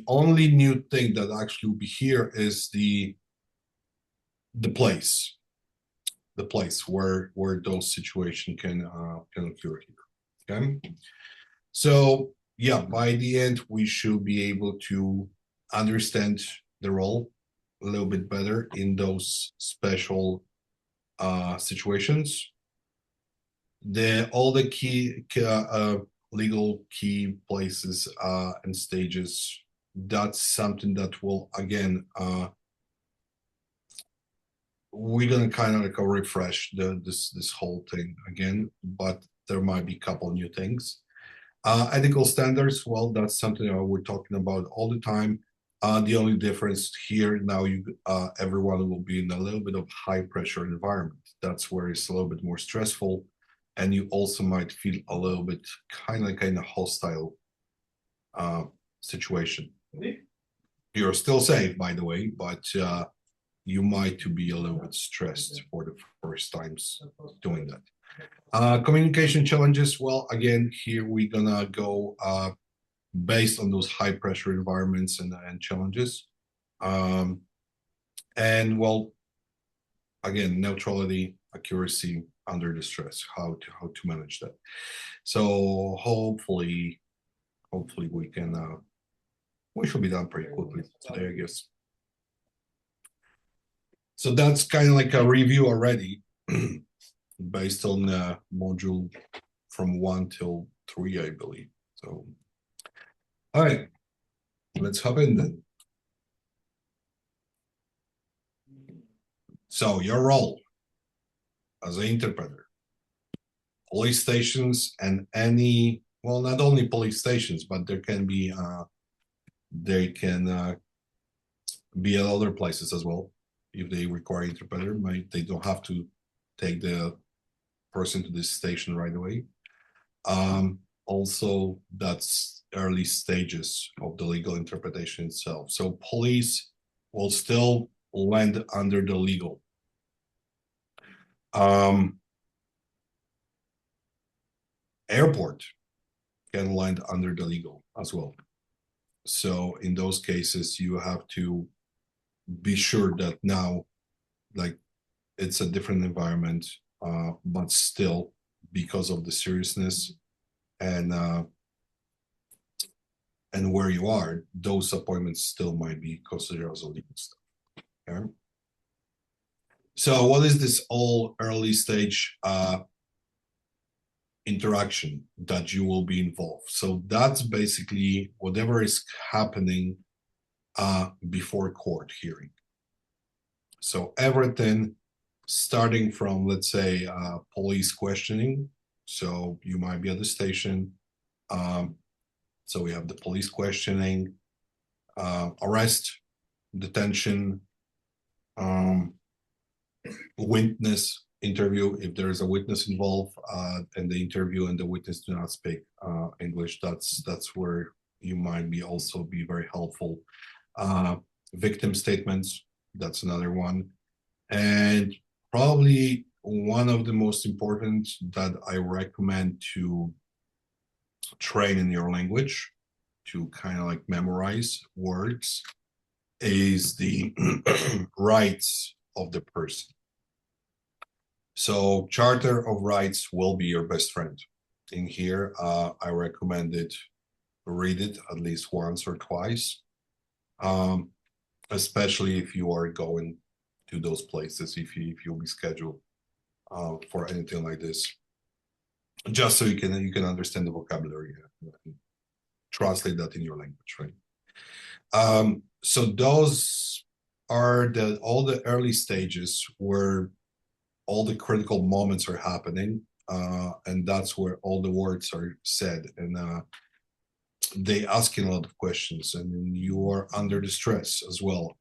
only new thing that actually will be here is the place, where those situations can occur here. Okay, so yeah, by the end we should be able to understand the role a little bit better in those special situations. All the key legal key places and stages. That's something that will again we're gonna kind of like refresh this whole thing again, but there might be a couple new things. Ethical standards, well, that's something that we're talking about all the time. The only difference here now, everyone will be in a little bit of high pressure environment. That's where it's a little bit more stressful, and you also might feel a little bit kind of hostile situation. You're still safe, by the way, but you might be a little bit stressed for the first times doing that. Communication challenges, well, again, here we're gonna go based on those high pressure environments and challenges. And well, again, neutrality, accuracy under the stress, how to manage that. So hopefully we can we should be done pretty quickly today, I guess. So that's kind of like a review already based on module from 1 till 3, I believe. So all right, let's hop in then. So your role as an interpreter, police stations and any, well, not only police stations, but there can be they can be at other places as well. If they require interpreter, they don't have to take the person to this station right away. Also, that's early stages of the legal interpretation itself. So police will still land under the legal. Airport can land under the legal as well. So in those cases, you have to be sure that now, like, it's a different environment, but still, because of the seriousness and where you are, those appointments still might be considered as a legal stuff. Okay? So what is this all early stage interaction that you will be involved? So that's basically whatever is happening before court hearing. So everything starting from, let's say, police questioning. So you might be at the station. So we have the police questioning, arrest, detention, witness interview. If there is a witness involved in the interview and the witness do not speak English, that's where you might be also be very helpful. Victim statements, that's another one. And probably one of the most important that I recommend to train in your language, to kind of like memorize words, is the rights of the person. So Charter of Rights will be your best friend. In here, I recommend it, read it at least once or twice, especially if you are going to those places, if you'll be scheduled for anything like this, just so you can understand the vocabulary and translate that in your language, right? So those are all the early stages where all the critical moments are happening, and that's where all the words are said, and they asking a lot of questions, and you are under distress as well.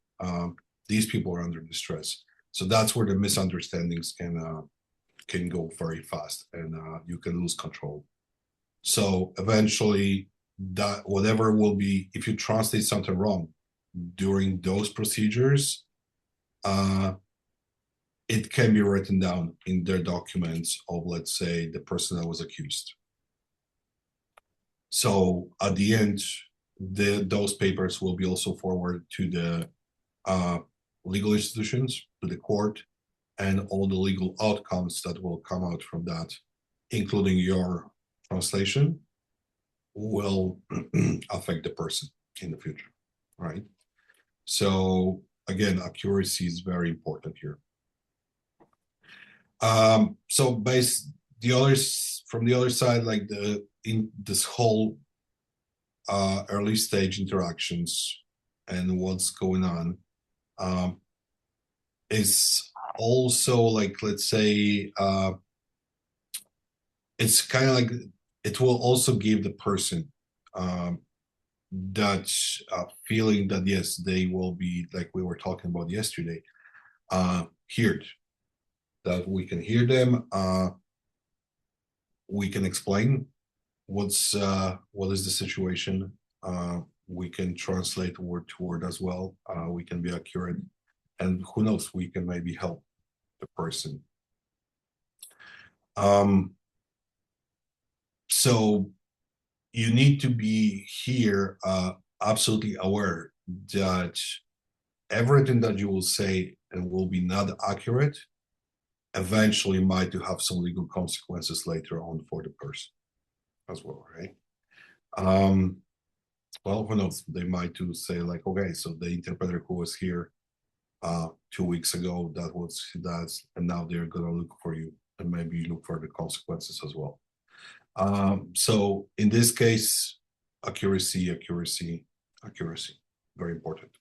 These people are under distress, so that's where the misunderstandings can go very fast, and you can lose control. So eventually, that whatever will be, if you translate something wrong during those procedures, it can be written down in their documents of, let's say, the person that was accused. So at the end, those papers will be also forwarded to the legal institutions, to the court, and all the legal outcomes that will come out from that, including your translation, will affect the person in the future, right? So again, accuracy is very important here. So from the other side, like in this whole early stage interactions and what's going on, is also like, let's say, it's kind of like it will also give the person that feeling that yes, they will be, like we were talking about yesterday, heard, that we can hear them, we can explain what is the situation, we can translate word to word as well, we can be accurate, and who knows, we can maybe help the person. So you need to be here absolutely aware that everything that you will say and will be not accurate eventually might have some legal consequences later on for the person as well, right? Well, who knows? They might to say like, okay, so the interpreter who was here 2 weeks ago, that's, and now they're gonna look for you, and maybe you look for the consequences as well. So in this case, accuracy, very important.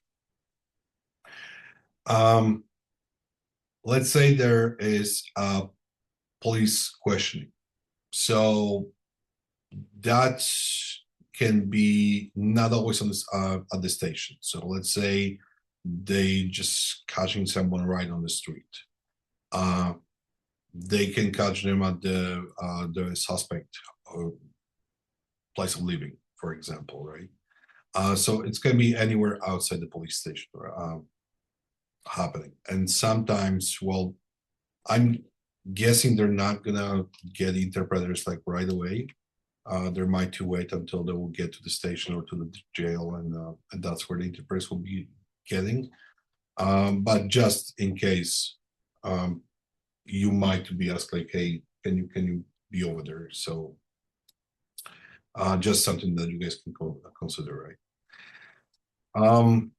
Let's say there is a police questioning. So that can be not always on this at the station. So let's say they just catching someone right on the street. They can catch them at the suspect place of living, for example, right? So it's going to be anywhere outside the police station happening. And sometimes, well, I'm guessing they're not gonna get interpreters like right away. They might to wait until they will get to the station or to the jail, and that's where the interpreters will be getting. But just in case, you might be asked like, hey, can you be over there? So just something that you guys can consider, right?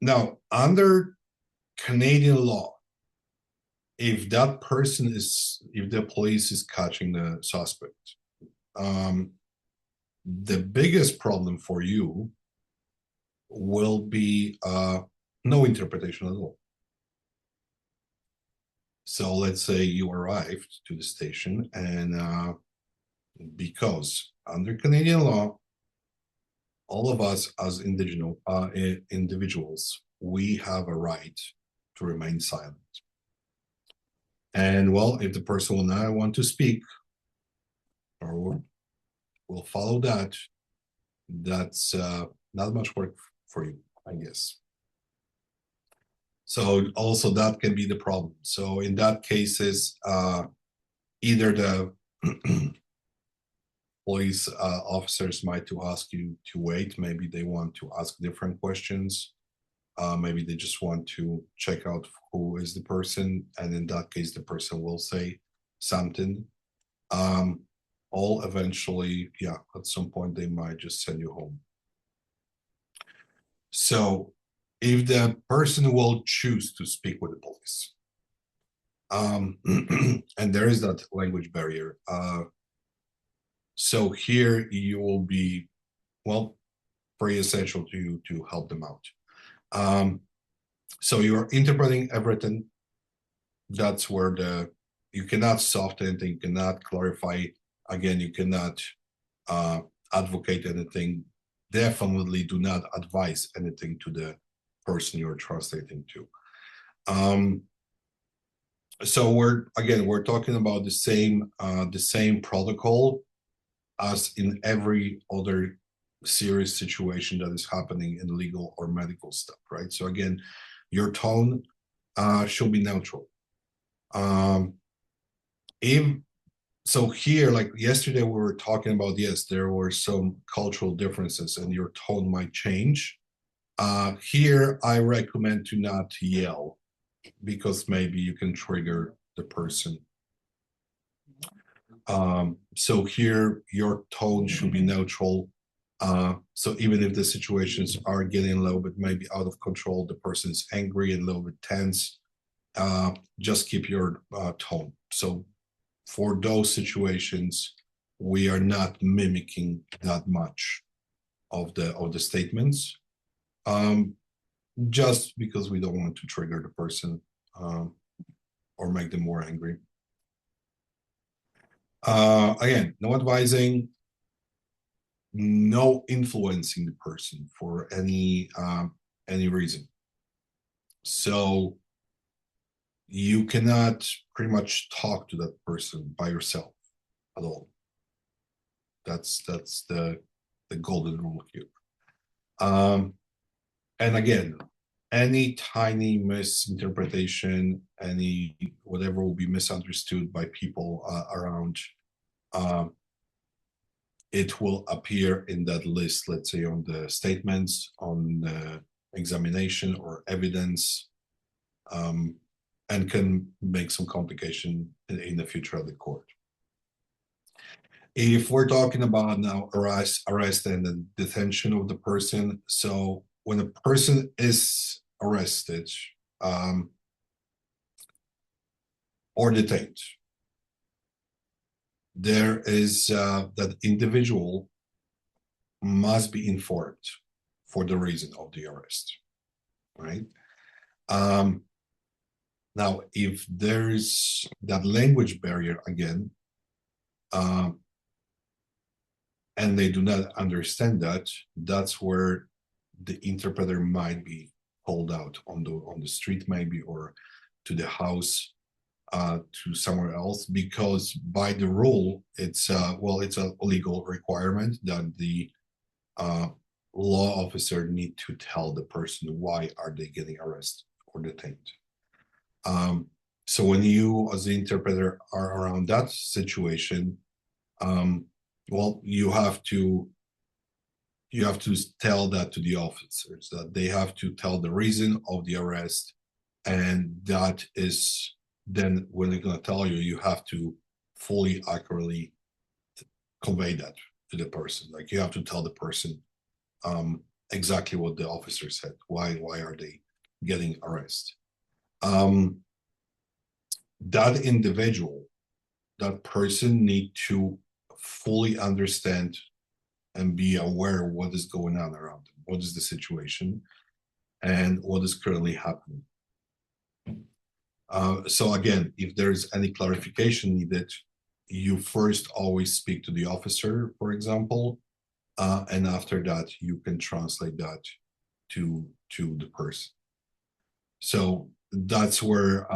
Now, under Canadian law, if the police is catching the suspect, the biggest problem for you will be no interpretation at all. So let's say you arrived to the station, and because under Canadian law, all of us as individuals, we have a right to remain silent. And well, if the person will not want to speak or will follow that, that's not much work for you, I guess. So also that can be the problem. So in that cases, either the police officers might to ask you to wait. Maybe they want to ask different questions. Maybe they just want to check out who is the person, and in that case, the person will say something. All eventually, yeah, at some point they might just send you home. So if the person will choose to speak with the police, and there is that language barrier, so here you will be, well, very essential to help them out. So you're interpreting everything. That's where you cannot soften anything, you cannot clarify. Again, you cannot advocate anything. Definitely do not advise anything to the person you're translating to. So we're talking about the same protocol as in every other serious situation that is happening in legal or medical stuff, right? So again, your tone should be neutral. If So here, like yesterday, we were talking about, yes, there were some cultural differences and your tone might change. Here, I recommend to not yell because maybe you can trigger the person. So here, your tone should be neutral. So even if the situations are getting a little bit maybe out of control, the person is angry and a little bit tense, just keep your tone. So for those situations, we are not mimicking that much of the statements, just because we don't want to trigger the person or make them more angry. Again, no advising, no influencing the person for any reason. So you cannot pretty much talk to that person by yourself at all. That's the golden rule here. And again, any tiny misinterpretation, any whatever will be misunderstood by people around, it will appear in that list, let's say on the statements, on the examination or evidence, and can make some complication in the future of the court. If we're talking about now arrest and the detention of the person, so when a person is arrested or detained, there is that individual must be informed for the reason of the arrest, right? Now, if there's that language barrier again, and they do not understand that, that's where the interpreter might be pulled out on the street maybe, or to the house, to somewhere else, because by the rule, it's it's a legal requirement that the law officer need to tell the person why are they getting arrested or detained. So when you as the interpreter are around that situation, well, you have to tell that to the officers, that they have to tell the reason of the arrest, and that is then when they're going to tell you, you have to fully accurately convey that to the person. Like you have to tell the person exactly what the officer said. Why are they getting arrested? That individual, that person need to fully understand and be aware of what is going on around them, what is the situation, and what is currently happening. So again, if there's any clarification needed, you first always speak to the officer, for example, and after that, you can translate that to the person. So that's where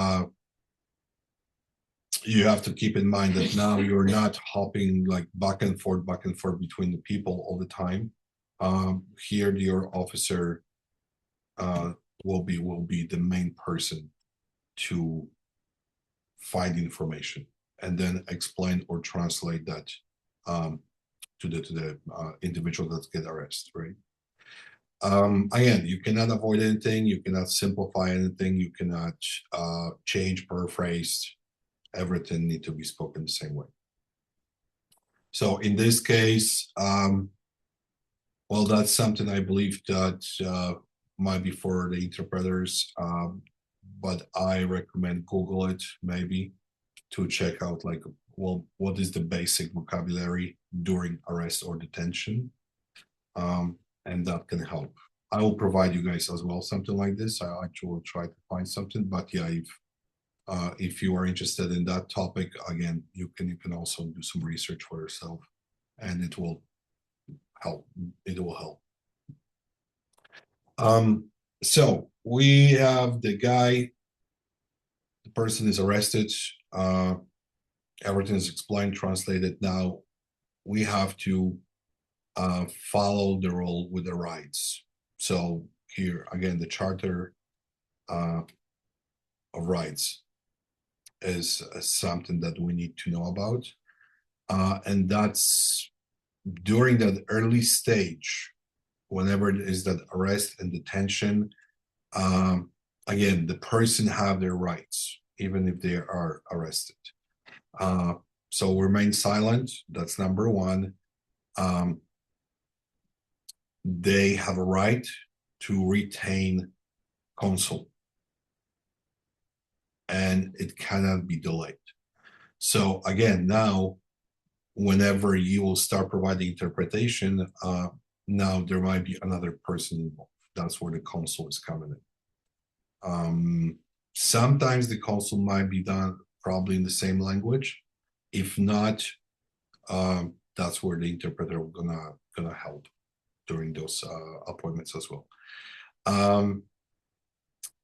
you have to keep in mind that now you're not hopping like back and forth between the people all the time. Here, your officer will be the main person to find information and then explain or translate that to the individual that get arrested, right? Again, you cannot avoid anything, you cannot simplify anything, you cannot change, paraphrase. Everything need to be spoken the same way. So in this case, well, that's something I believe that might be for the interpreters, but I recommend Google it maybe to check out like, well, what is the basic vocabulary during arrest or detention, and that can help. I will provide you guys as well something like this. I actually will try to find something, but yeah, if you are interested in that topic, again, you can also do some research for yourself, and it will help. It will help. So we have the guy, the person is arrested, everything is explained, translated. Now we have to follow the rule with the rights. So here again, the Charter of Rights is something that we need to know about. And that's during that early stage, whenever it is that arrest and detention, again, the person have their rights, even if they are arrested. So remain silent, that's number one. They have a right to retain counsel, and it cannot be delayed. So again, now, whenever you will start providing interpretation, now there might be another person involved. That's where the counsel is coming in. Sometimes the counsel might be done probably in the same language. If not, that's where the interpreter gonna help during those appointments as well.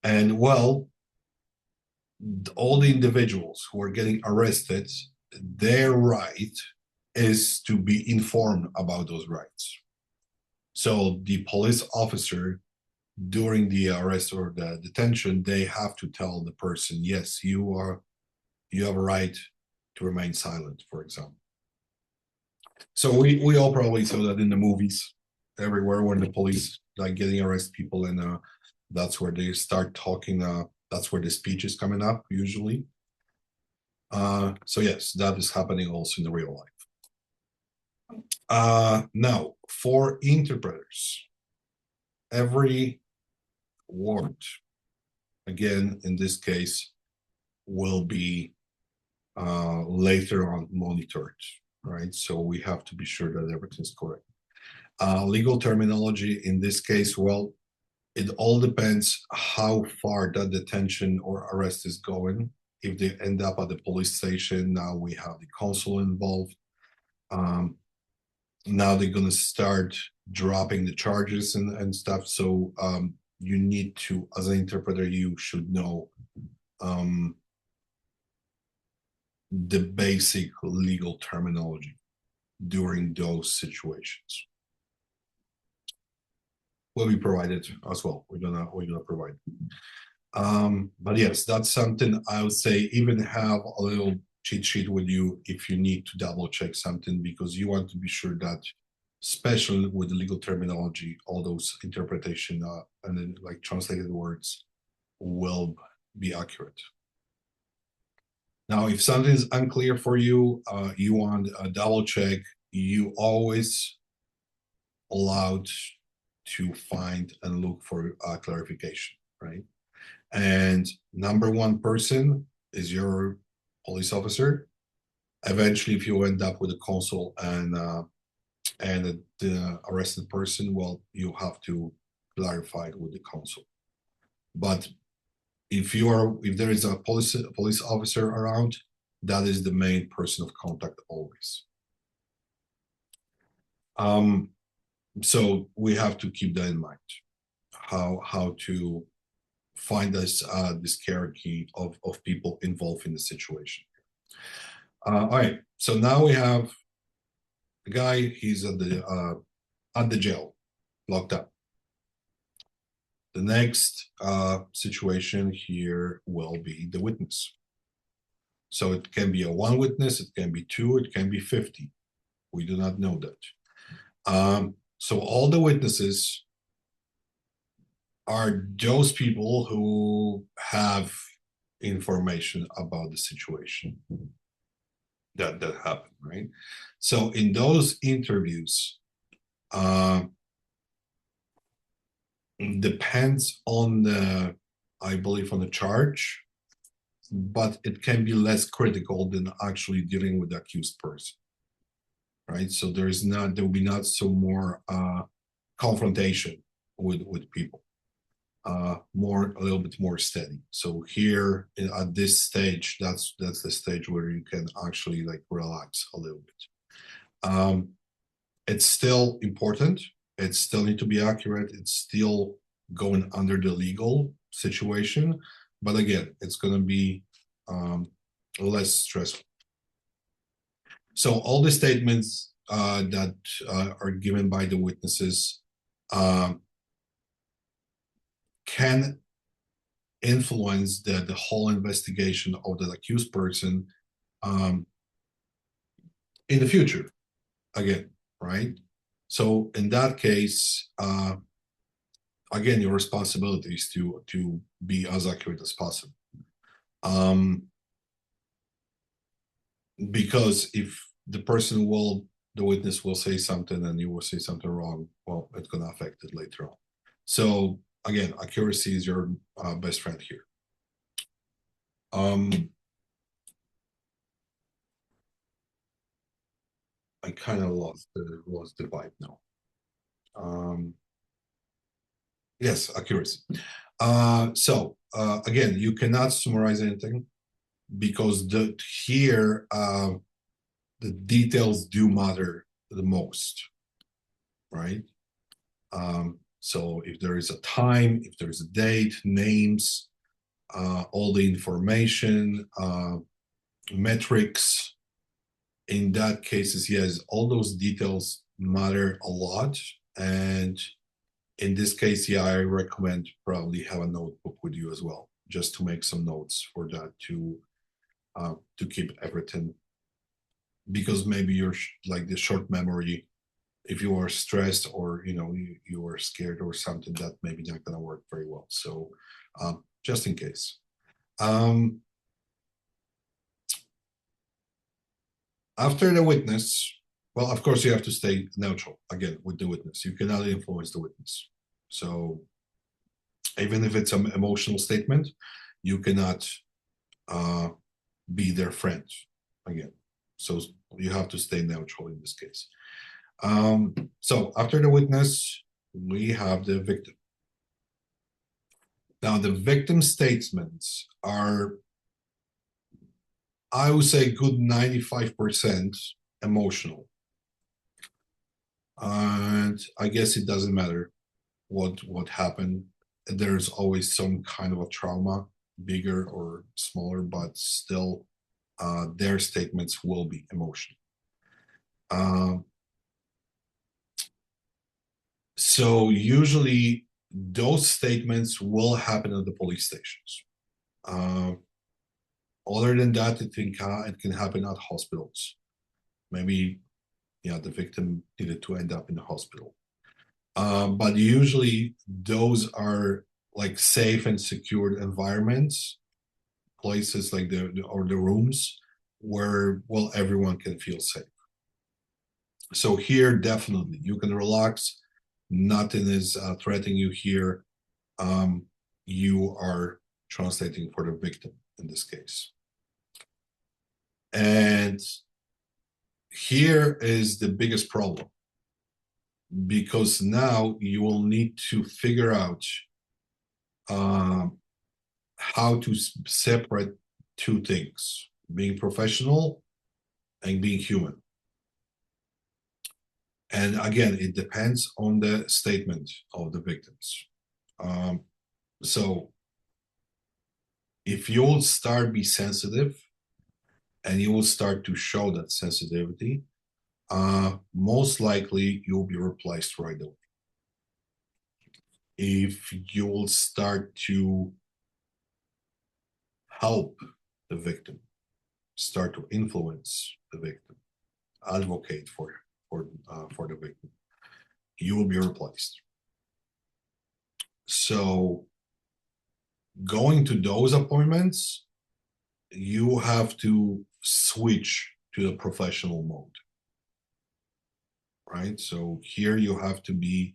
And well, all the individuals who are getting arrested, their right is to be informed about those rights. So the police officer, during the arrest or the detention, they have to tell the person, yes, you have a right to remain silent, for example. So we all probably saw that in the movies everywhere when the police like getting arrest people, and that's where they start talking. That's where the speech is coming up usually. So yes, that is happening also in the real life. Now, for interpreters, every word, again, in this case, will be later on monitored, right? So we have to be sure that everything's correct. Legal terminology in this case, well, it all depends how far that detention or arrest is going. If they end up at the police station, now we have the counsel involved. Now they're going to start dropping the charges and stuff. So you need to, as an interpreter, you should know the basic legal terminology during those situations. Will be provided as well. We're gonna provide. But yes, that's something I would say. Even have a little cheat sheet with you if you need to double check something, because you want to be sure that, especially with the legal terminology, all those interpretation and then like translated words will be accurate. Now, if something is unclear for you, you want a double check, you always allowed to find and look for clarification, right? And number one person is your police officer. Eventually, if you end up with a counsel and the arrested person, well, you have to clarify it with the counsel. But if there is a police officer around, that is the main person of contact always. So we have to keep that in mind, how to find this hierarchy of people involved in the situation. All right, so now we have the guy, he's at the jail, locked up. The next situation here will be the witness. So it can be a one witness, it can be two, it can be 50. We do not know that. So all the witnesses are those people who have information about the situation that happened, right? So in those interviews, depends on the, I believe, on the charge, but it can be less critical than actually dealing with the accused person, right? So there will be not so more confrontation with people, a little bit more steady. So here at this stage, that's the stage where you can actually like relax a little bit. It's still important. It still need to be accurate. It's still going under the legal situation, but again, it's going to be less stressful. So all the statements that are given by the witnesses can influence the whole investigation of the accused person in the future again, right? So in that case, again, your responsibility is to be as accurate as possible. Because if the witness will say something and you will say something wrong, well, it's going to affect it later on. So again, accuracy is your best friend here. I kind of lost the vibe now. Yes, accuracy. So again, you cannot summarize anything because here the details do matter the most, right? So if there is a time, if there's a date, names, all the information, metrics, in that cases, yes, all those details matter a lot. And in this case, yeah, I recommend probably have a notebook with you as well, just to make some notes for that to keep everything. Because maybe you're like the short memory, if you are stressed or you are scared or something, that maybe not going to work very well. So just in case. After the witness, well, of course, you have to stay neutral again with the witness. You cannot influence the witness. So even if it's an emotional statement, you cannot be their friend again. So you have to stay neutral in this case. So after the witness, we have the victim. Now, the victim statements are, I would say, good 95% emotional. And I guess it doesn't matter what happened. There's always some kind of a trauma, bigger or smaller, but still their statements will be emotional. So usually those statements will happen at the police stations. Other than that, it can happen at hospitals. Maybe, yeah, the victim needed to end up in the hospital. But usually those are like safe and secured environments, places like the rooms where, well, everyone can feel safe. So here, definitely, you can relax. Nothing is threatening you here. You are translating for the victim in this case. And here is the biggest problem, because now you will need to figure out how to separate two things: being professional and being human. And again, it depends on the statement of the victims. So if you'll start be sensitive and you will start to show that sensitivity, most likely you'll be replaced right away. If you will start to help the victim, start to influence the victim, advocate for the victim, you will be replaced. So going to those appointments, you have to switch to the professional mode, right? So here you have to be,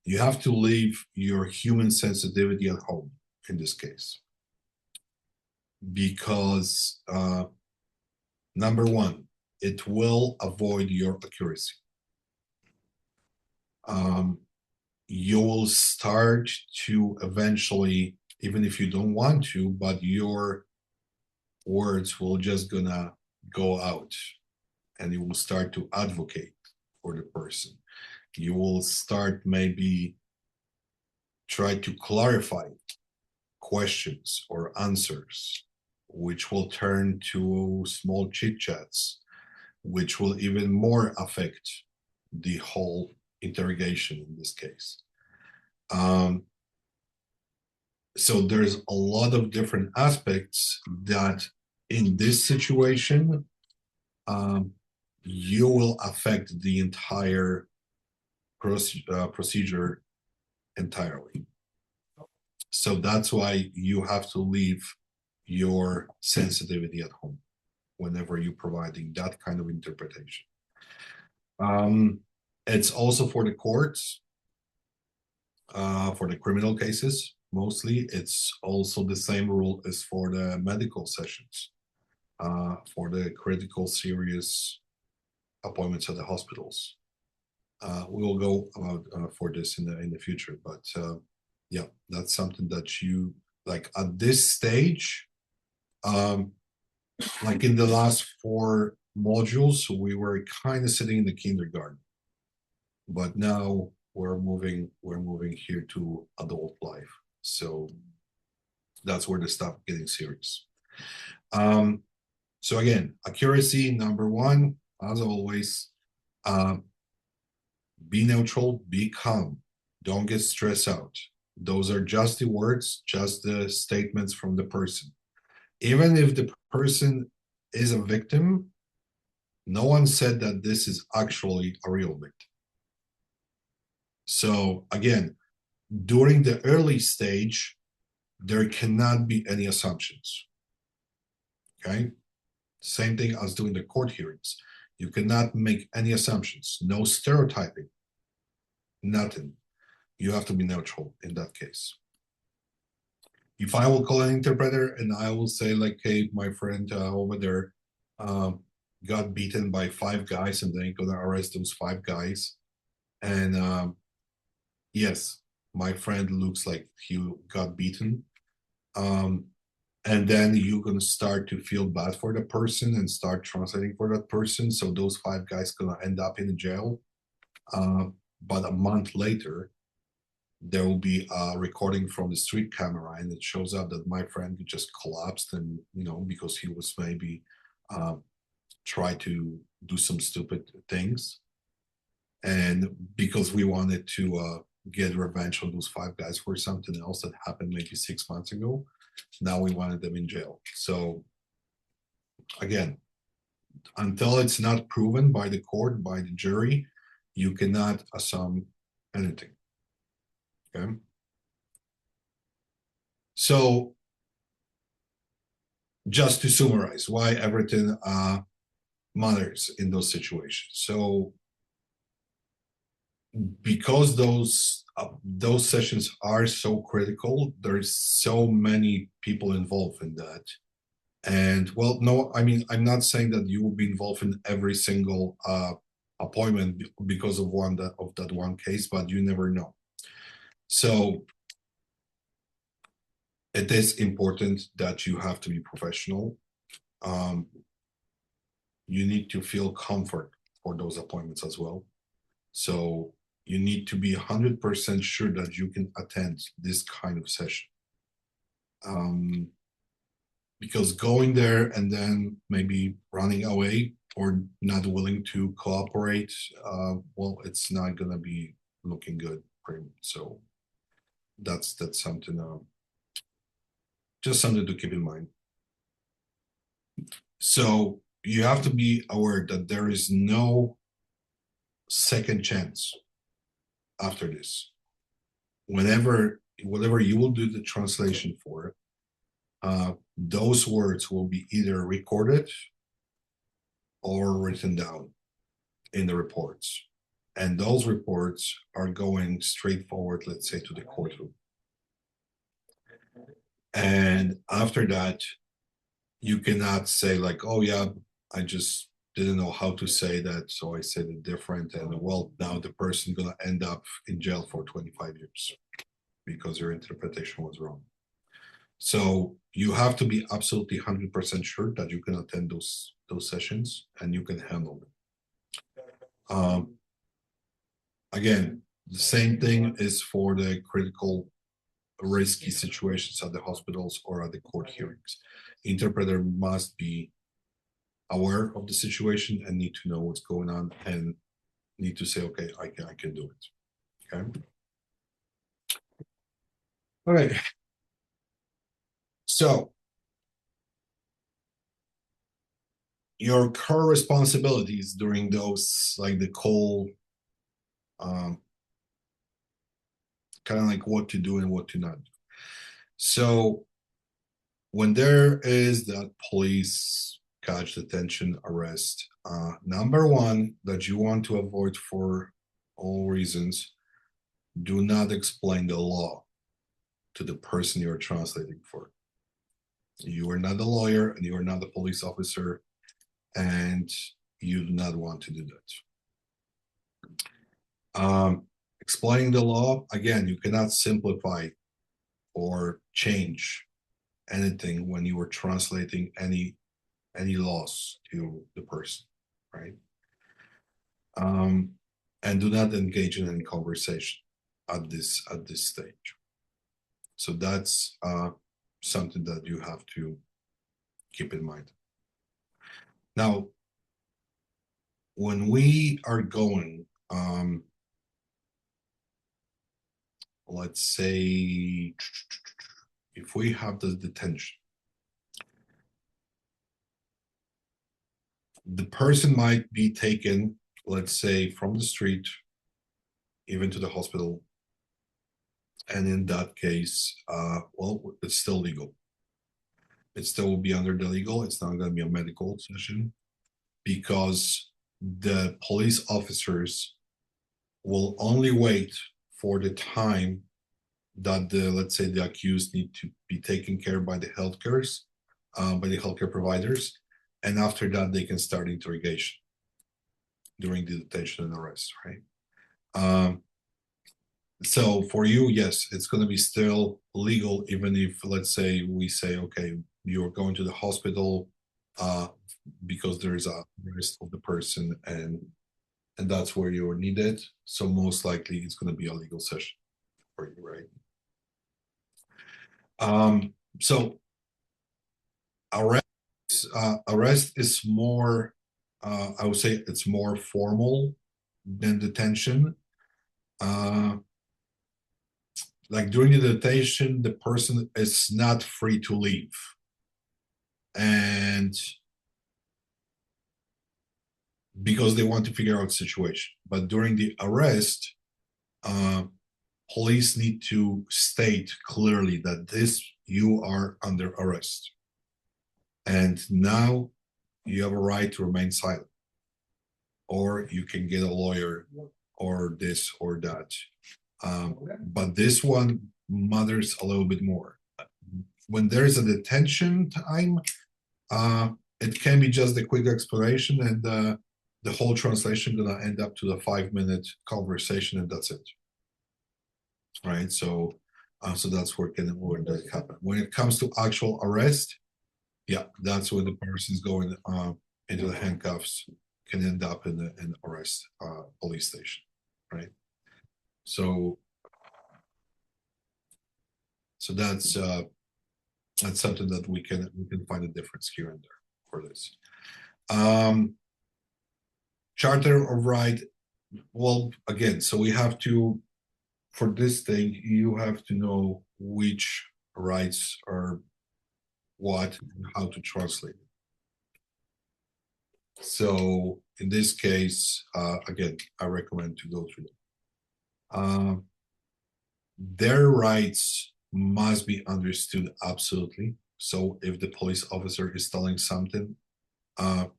you have to leave your human sensitivity at home in this case. Because number one, it will avoid your accuracy. You will start to eventually, even if you don't want to, but your words will just gonna go out and you will start to advocate for the person. You will start maybe try to clarify questions or answers, which will turn to small chit chats, which will even more affect the whole interrogation in this case. So there's a lot of different aspects that in this situation you will affect the entire procedure entirely. So that's why you have to leave your sensitivity at home whenever you're providing that kind of interpretation. It's also for the courts, for the criminal cases, mostly. It's also the same rule as for the medical sessions, for the critical, serious appointments at the hospitals. We will go about for this in the future, but yeah, that's something that you like at this stage. Like in the last 4 modules, we were kind of sitting in the kindergarten, but now we're moving here to adult life. So that's where the stuff getting serious. So again, accuracy number 1, as always. Be neutral, be calm, don't get stressed out. Those are just the words, just the statements from the person. Even if the person is a victim, no one said that this is actually a real victim. So again, during the early stage, there cannot be any assumptions. Okay? Same thing as doing the court hearings. You cannot make any assumptions, no stereotyping, nothing. You have to be neutral in that case. If I will call an interpreter and I will say like, hey, my friend over there got beaten by 5 guys and they're gonna arrest those 5 guys. And yes, my friend looks like he got beaten. And then you're gonna start to feel bad for the person and start translating for that person. So those 5 guys gonna end up in jail. But a month later, there will be a recording from the street camera, and it shows up that my friend just collapsed, and because he was maybe try to do some stupid things, and because we wanted to get revenge on those 5 guys for something else that happened maybe 6 months ago. Now we wanted them in jail. So again, until it's not proven by the court, by the jury, you cannot assume anything. Okay. So just to summarize why everything matters in those situations. So because those sessions are so critical, there's so many people involved in that. And well, no, I mean, I'm not saying that you will be involved in every single appointment because of that one case, but you never know. So it is important that you have to be professional. You need to feel comfort for those appointments as well. So you need to be 100% sure that you can attend this kind of session. Because going there and then maybe running away or not willing to cooperate, well, it's not gonna be looking good for him. So that's something, just something to keep in mind. So you have to be aware that there is no second chance after this. Whatever you will do the translation for, those words will be either recorded or written down in the reports. And those reports are going straight forward, let's say, to the courtroom. And after that, you cannot say like, oh yeah, I just didn't know how to say that, so I said it different, and well, now the person gonna end up in jail for 25 years because your interpretation was wrong. So you have to be absolutely 100% sure that you can attend those sessions and you can handle them. Again, the same thing is for the critical, risky situations at the hospitals or at the court hearings. Interpreter must be aware of the situation and need to know what's going on and need to say, okay, I can do it. Okay. All right. So your core responsibilities during those, like the call, kind of like what to do and what to not do. So when there is that police catch, detention, arrest, number one that you want to avoid for all reasons, do not explain the law to the person you're translating for. You are not a lawyer and you are not a police officer, and you do not want to do that. Explaining the law, again, you cannot simplify or change anything when you are translating any laws to the person, right? And do not engage in any conversation at this stage. So that's something that you have to keep in mind. Now, when we are going, let's say, if we have the detention, the person might be taken, let's say, from the street, even to the hospital. And in that case, well, it's still legal. It still will be under the legal. It's not going to be a medical session, because the police officers will only wait for the time that let's say the accused need to be taken care of by the healthcare providers, and after that they can start interrogation during the detention and arrest, right? So for you, yes, it's going to be still legal, even if, let's say, we say, okay, you're going to the hospital because there is a arrest of the person, and that's where you're needed. So most likely it's going to be a legal session for you, right? So arrest is more, I would say it's more formal than detention. Like during the detention, the person is not free to leave. And because they want to figure out the situation. But during the arrest, police need to state clearly that you are under arrest. And now you have a right to remain silent. Or you can get a lawyer or this or that. But this one matters a little bit more. When there's a detention time, it can be just a quick explanation, and the whole translation gonna end up to the 5-minute conversation, and that's it. Right? So that's where that happen. When it comes to actual arrest, yeah, that's when the person's going into the handcuffs, can end up in the arrest police station, right? So that's something that we can find a difference here and there for this. Charter of right. Well, again, so we have to, for this thing, you have to know which rights are what and how to translate it. So in this case, again, I recommend to go through them. Their rights must be understood absolutely. So if the police officer is telling something,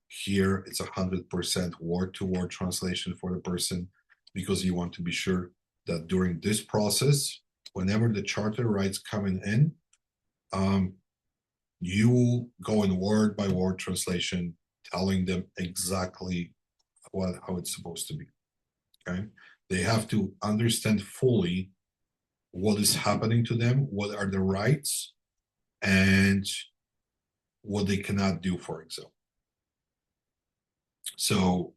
here it's 100% word-to-word translation for the person, because you want to be sure that during this process, whenever the charter rights coming in, you go in word-by-word translation, telling them exactly how it's supposed to be. Okay, they have to understand fully what is happening to them, what are the rights, and what they cannot do, for example. So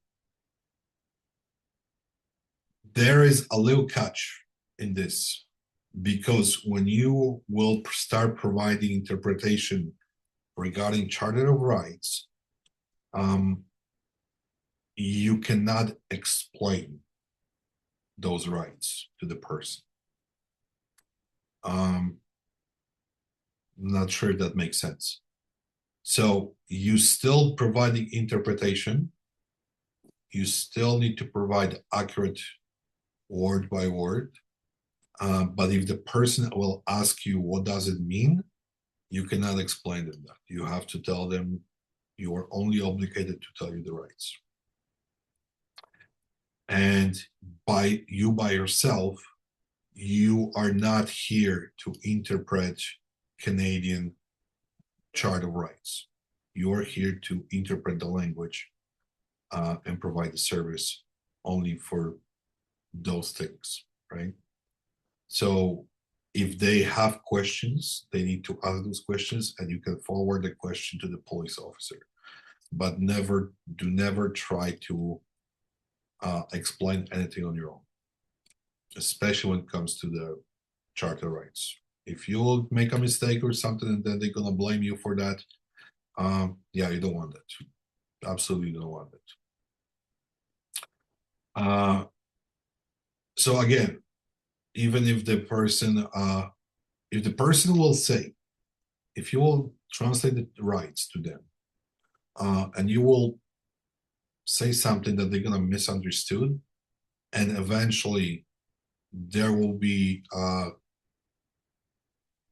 there is a little catch in this, because when you will start providing interpretation regarding Charter of Rights, you cannot explain those rights to the person. Not sure if that makes sense. So you still provide the interpretation. You still need to provide accurate word by word. But if the person will ask you, what does it mean? You cannot explain them that. You have to tell them you are only obligated to tell you the rights. And by yourself, you are not here to interpret Canadian Charter of Rights. You are here to interpret the language and provide the service only for those things, right? So if they have questions, they need to ask those questions, and you can forward the question to the police officer. But never try to explain anything on your own, especially when it comes to the charter rights. If you make a mistake or something and then they're gonna blame you for that, yeah, you don't want that. Absolutely don't want that. So again, even if the person will say, if you will translate the rights to them, and you will say something that they're gonna misunderstood, and eventually there will be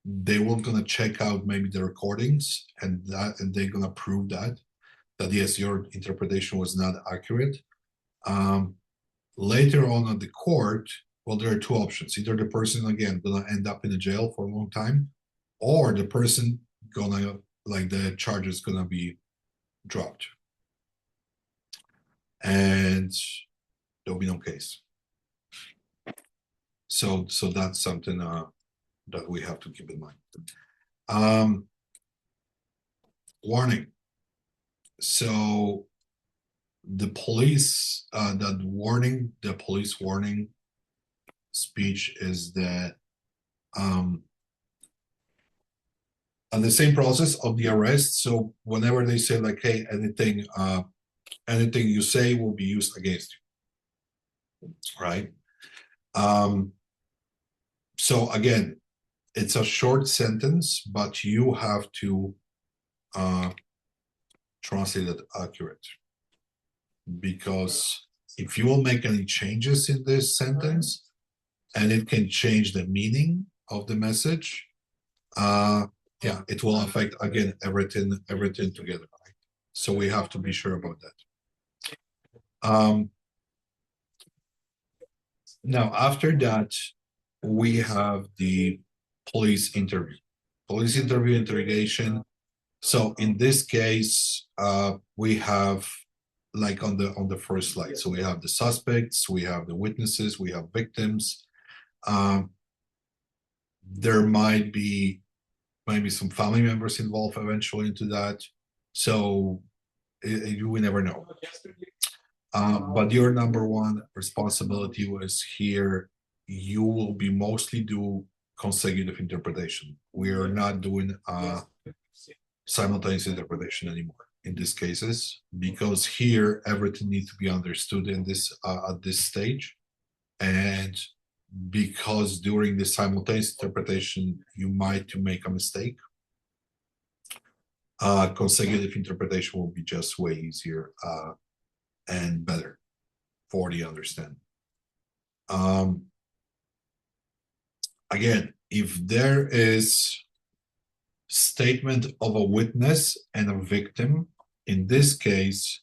they will gonna check out maybe the recordings, and they're gonna prove that yes, your interpretation was not accurate. Later on at the court, well, there are two options. Either the person again gonna end up in the jail for a long time, or the person gonna, like, the charge is gonna be dropped, and there'll be no case. So that's something that we have to keep in mind. Warning. So the police, the police warning speech is that on the same process of the arrest. So whenever they say, like, hey, anything you say will be used against you, right? So again, it's a short sentence, but you have to translate it accurate, because if you will make any changes in this sentence, and it can change the meaning of the message, yeah, it will affect, again, everything together, right? So we have to be sure about that. Now, after that, we have the police interview. Police interview, interrogation. So in this case, we have, like on the first slide, so we have the suspects, we have the witnesses, we have victims. There might be maybe some family members involved eventually into that. So we never know. But your number one responsibility was here. You will be mostly do consecutive interpretation. We are not doing simultaneous interpretation anymore in these cases, because here everything needs to be understood in this at this stage. And because during the simultaneous interpretation you might make a mistake, consecutive interpretation will be just way easier and better for the understanding. Again, if there is statement of a witness and a victim, in this case,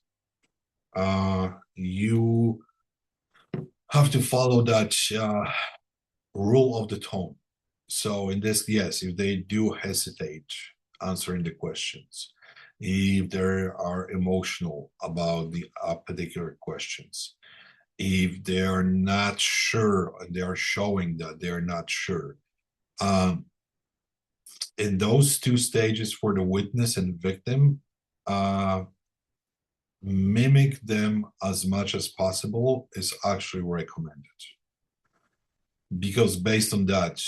you have to follow that rule of the tone. So in this, yes, if they do hesitate answering the questions, if they are emotional about the particular questions, if they are not sure, they are showing that they are not sure. In those two stages for the witness and victim, mimic them as much as possible is actually recommended, because based on that,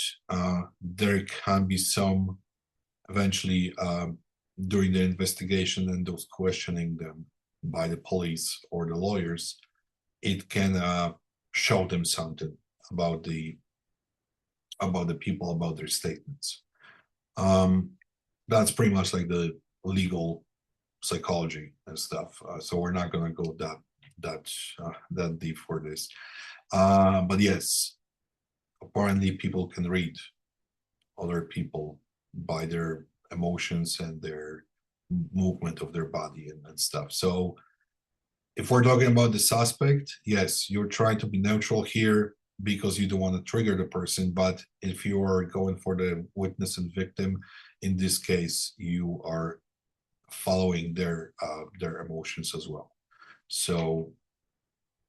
there can be some eventually during the investigation and those questioning them by the police or the lawyers, it can show them something about the people, about their statements. That's pretty much like the legal psychology and stuff. So we're not gonna go that deep for this. But yes, apparently people can read other people by their emotions and their movement of their body and stuff. So if we're talking about the suspect, yes, you're trying to be neutral here because you don't want to trigger the person. But if you are going for the witness and victim, in this case, you are following their emotions as well. So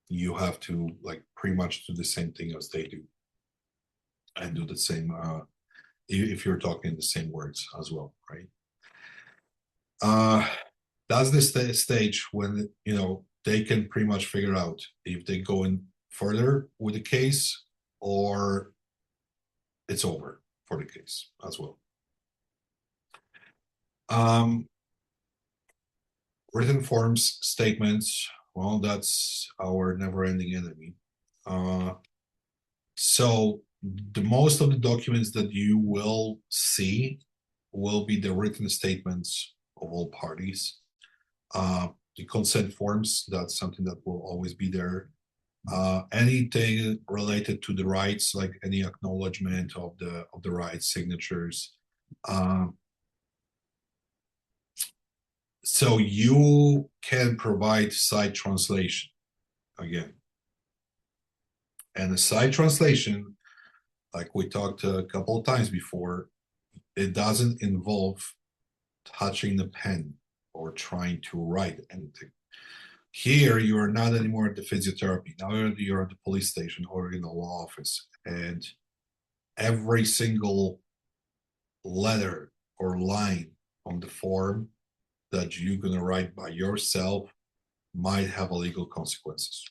you have to like pretty much do the same thing as they do and do the same if you're talking the same words as well, right? That's the stage when they can pretty much figure out if they go in further with the case or it's over for the case as well. Written forms, statements, well, that's our never-ending enemy. So the most of the documents that you will see will be the written statements of all parties. The consent forms, that's something that will always be there. Anything related to the rights, like any acknowledgement of the rights, signatures. So you can provide side translation again. And the side translation, like we talked a couple of times before, it doesn't involve touching the pen or trying to write anything. Here, you are not anymore at the physiotherapy. Now you're at the police station or in the law office. And every single letter or line on the form that you're going to write by yourself might have a legal consequences.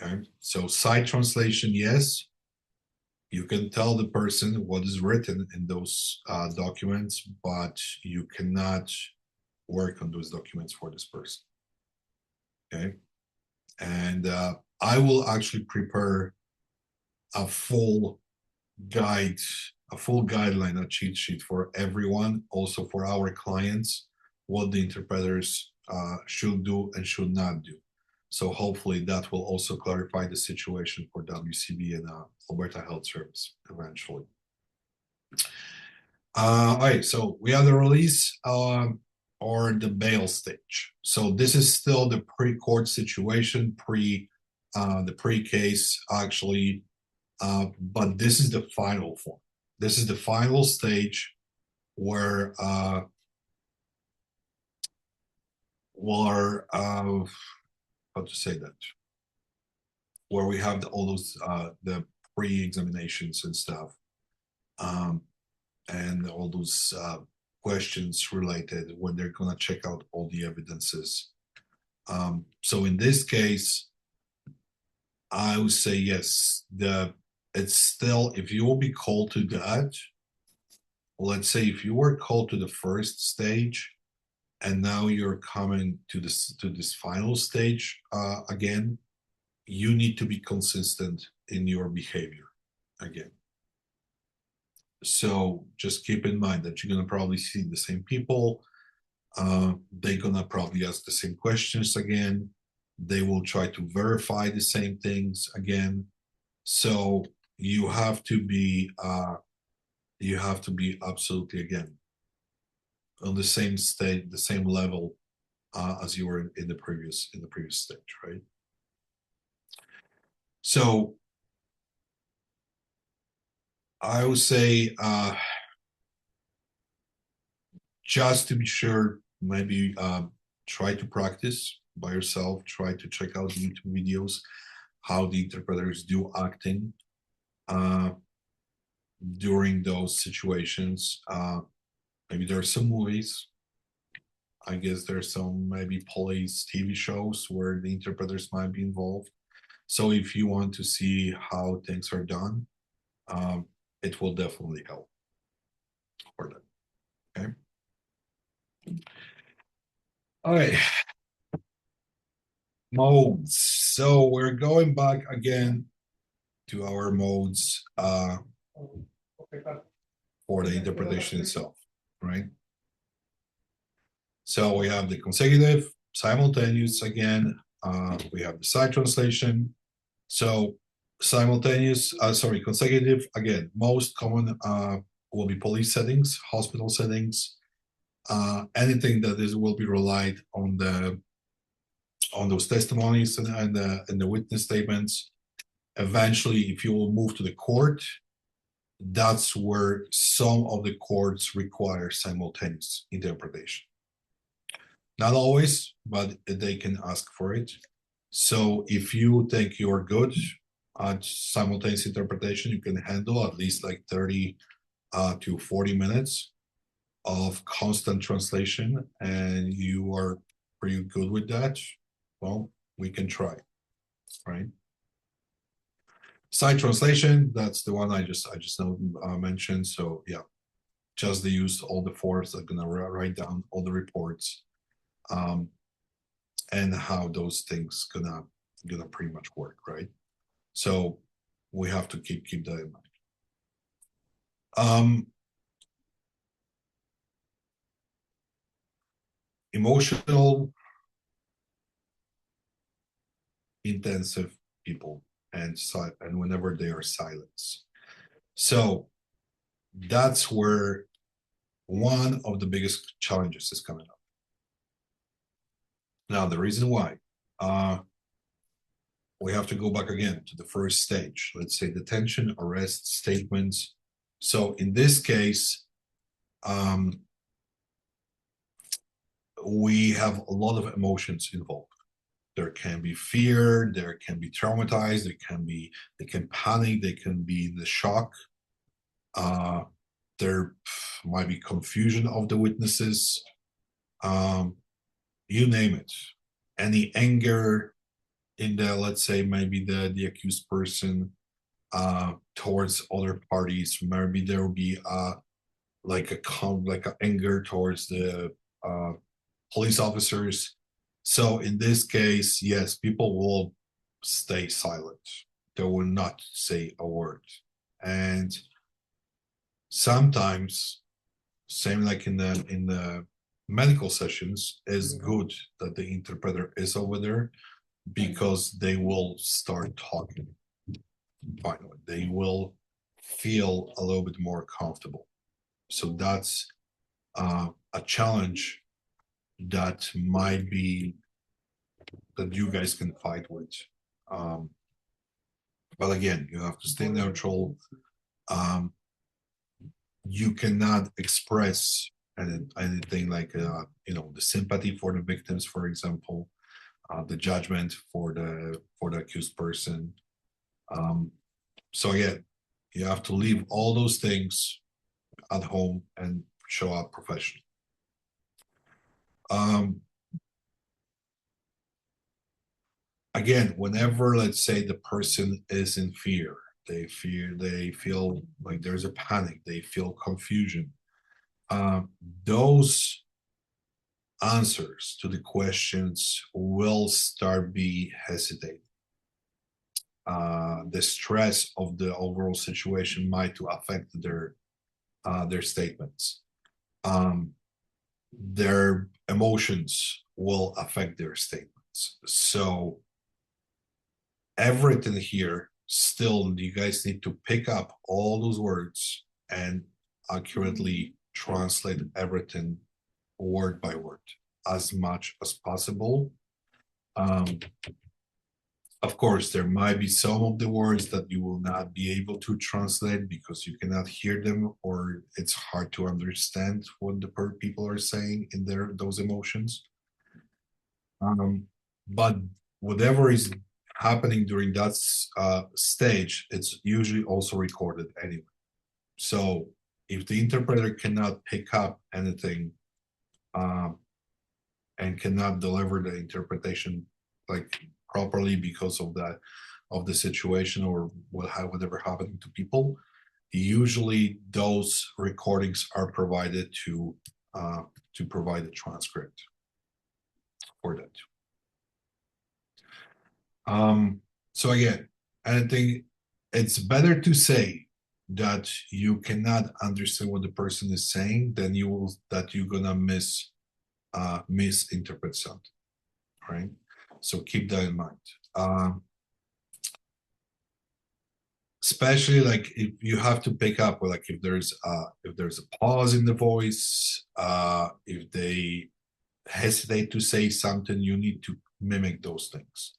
Okay, so side translation, yes, you can tell the person what is written in those documents, but you cannot work on those documents for this person. Okay, and I will actually prepare a full guide, a full guideline, a cheat sheet for everyone, also for our clients, what the interpreters should do and should not do. So hopefully that will also clarify the situation for WCB and Alberta Health Service eventually. All right, so we have the release or the bail stage. So this is still the pre-court situation, the pre-case actually, but this is the final form. This is the final stage where how to say that, where we have all those the pre-examinations and stuff, and all those questions related when they're gonna check out all the evidences. So in this case, I would say yes. It's still, if you will be called to that, let's say if you were called to the first stage and now you're coming to this final stage again, you need to be consistent in your behavior again. So just keep in mind that you're gonna probably see the same people. They're gonna probably ask the same questions again. They will try to verify the same things again. So you have to be absolutely again on the same state, the same level as you were in the previous stage, right? So I would say just to be sure, maybe try to practice by yourself, try to check out YouTube videos, how the interpreters do acting during those situations. Maybe there are some movies. I guess there's some maybe police TV shows where the interpreters might be involved. So if you want to see how things are done, it will definitely help for that. Okay. All right. Modes. So we're going back again to our modes for the interpretation itself, right? So we have the consecutive, simultaneous again. We have the side translation. So simultaneous, consecutive again. Most common will be police settings, hospital settings, anything that will be relied on those testimonies and the witness statements. Eventually, if you will move to the court, that's where some of the courts require simultaneous interpretation. Not always, but they can ask for it. So if you think you're good at simultaneous interpretation, you can handle at least like 30 to 40 minutes of constant translation, and you are pretty good with that. Well, we can try, right? Side translation, that's the one I just mentioned. So yeah, just they use all the forms. I'm gonna write down all the reports, and how those things gonna pretty much work, right? So we have to keep that in mind. Emotional, intensive people, and whenever they are silenced. So that's where one of the biggest challenges is coming up. Now, the reason why, we have to go back again to the first stage. Let's say detention, arrest, statements. So in this case, we have a lot of emotions involved. There can be fear, there can be traumatized, they can panic, they can be in the shock. There might be confusion of the witnesses. You name it. Any anger in the, let's say, maybe the accused person towards other parties. Maybe there will be like a anger towards the police officers. So in this case, yes, people will stay silent. They will not say a word. And sometimes, same like in the medical sessions, it's good that the interpreter is over there, because they will start talking. Finally, they will feel a little bit more comfortable. So that's a challenge that might be that you guys can fight with. But again, you have to stay neutral. You cannot express anything like the sympathy for the victims, for example, the judgment for the accused person. So again, you have to leave all those things at home and show up professional. Again, whenever, let's say, the person is in fear, they feel like there's a panic, they feel confusion, those answers to the questions will start be hesitating. The stress of the overall situation might affect their statements. Their emotions will affect their statements. So everything here, still, you guys need to pick up all those words and accurately translate everything word by word as much as possible. Of course, there might be some of the words that you will not be able to translate because you cannot hear them, or it's hard to understand what the people are saying in those emotions. But whatever is happening during that stage, it's usually also recorded anyway. So if the interpreter cannot pick up anything and cannot deliver the interpretation like properly because of the situation or whatever happened to people, usually those recordings are provided to provide a transcript for that. So again, I think it's better to say that you cannot understand what the person is saying than you're gonna miss misinterpret something, right? So keep that in mind. Especially like if you have to pick up, or like if there's a pause in the voice, if they hesitate to say something, you need to mimic those things,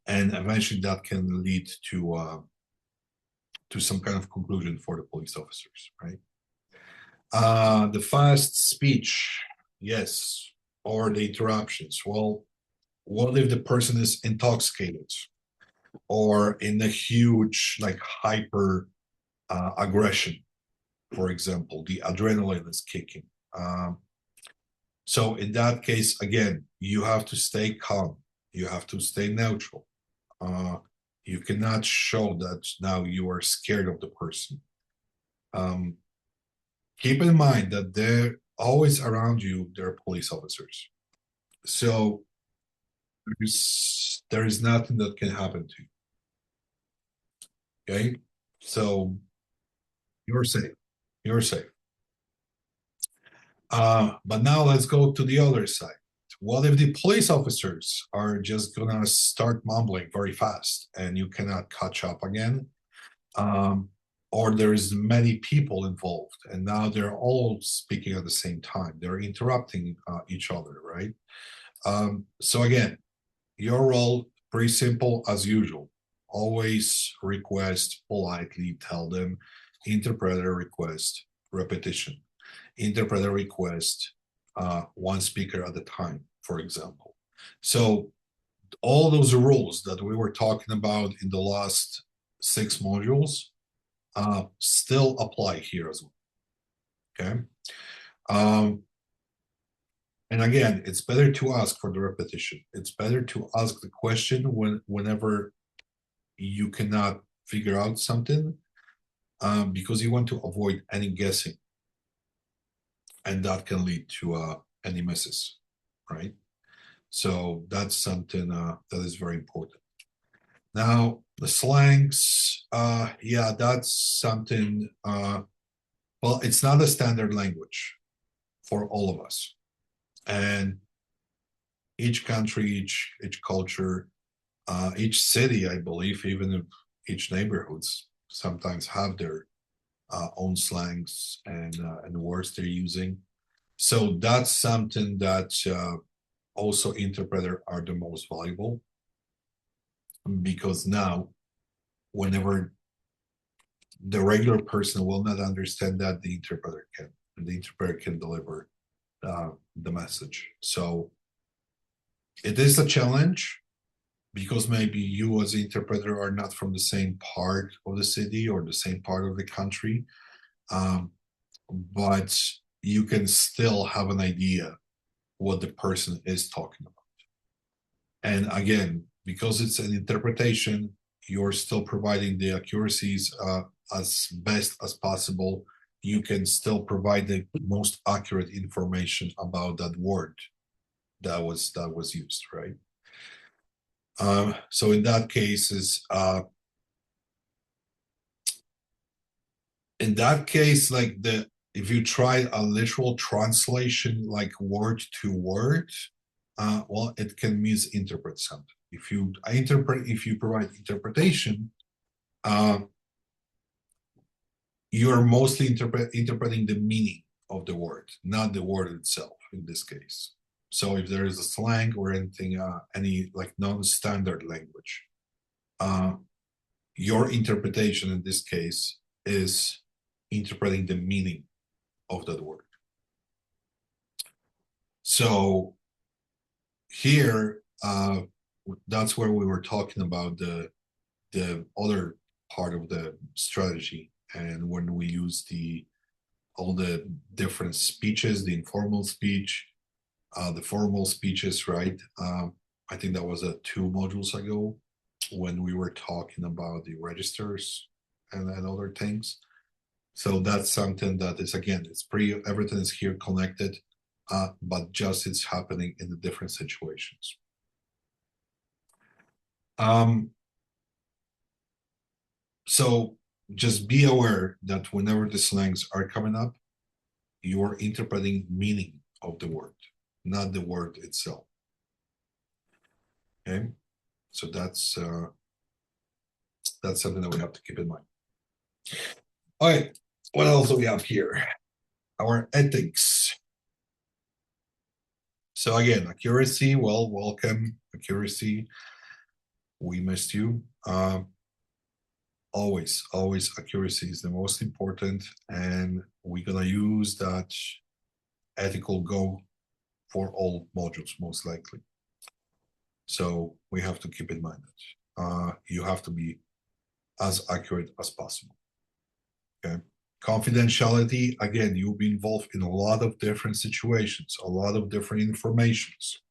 and eventually that can lead to some kind of conclusion for the police officers, right? The fast speech, yes, or the interruptions. Well, what if the person is intoxicated or in a huge, like, hyper aggression? For example, the adrenaline is kicking. So in that case, again, you have to stay calm. You have to stay neutral. You cannot show that now you are scared of the person. Keep in mind that they're always around you. They're police officers, so there is nothing that can happen to you. Okay, so you're safe. You're safe. But now let's go to the other side. What if the police officers are just gonna start mumbling very fast and you cannot catch up again? Or there's many people involved and now they're all speaking at the same time. They're interrupting each other, right? So again, your role, pretty simple as usual. Always request politely, tell them interpreter request, repetition. Interpreter request, one speaker at a time, for example. So all those rules that we were talking about in the last 6 modules still apply here as well. Okay. And again, it's better to ask for the repetition. It's better to ask the question whenever you cannot figure out something, because you want to avoid any guessing, and that can lead to any misses, right? So that's something that is very important. Now, the slangs, yeah, that's something, well, it's not a standard language for all of us. And each country, each culture, each city, I believe, even if each neighborhoods sometimes have their own slangs and words they're using. So that's something that also interpreter are the most valuable, because now whenever the regular person will not understand that, the interpreter can, and the interpreter can deliver the message. So it is a challenge because maybe you as an interpreter are not from the same part of the city or the same part of the country, but you can still have an idea what the person is talking about. And again, because it's an interpretation, you're still providing the accuracies as best as possible. You can still provide the most accurate information about that word that was used, right? So in that case, like if you try a literal translation, like word to word, well, it can misinterpret something. If you provide interpretation, you're mostly interpreting the meaning of the word, not the word itself in this case. So if there is a slang or anything, any like non-standard language, your interpretation in this case is interpreting the meaning of that word. So here, that's where we were talking about the other part of the strategy, and when we use all the different speeches, the informal speech, the formal speeches, right? I think that was 2 modules ago when we were talking about the registers and other things. So that's something that is, again, it's everything is here connected, but just it's happening in the different situations. So just be aware that whenever the slangs are coming up, you're interpreting meaning of the word. not the word itself. Okay, so that's something that we have to keep in mind. All right, what else do we have here? Our ethics. So again, accuracy, well, welcome, accuracy. We missed you. Always accuracy is the most important, and we're gonna use that ethical go for all modules, most likely. So we have to keep in mind that you have to be as accurate as possible. Okay. Confidentiality, again, you'll be involved in a lot of different situations, a lot of different informations.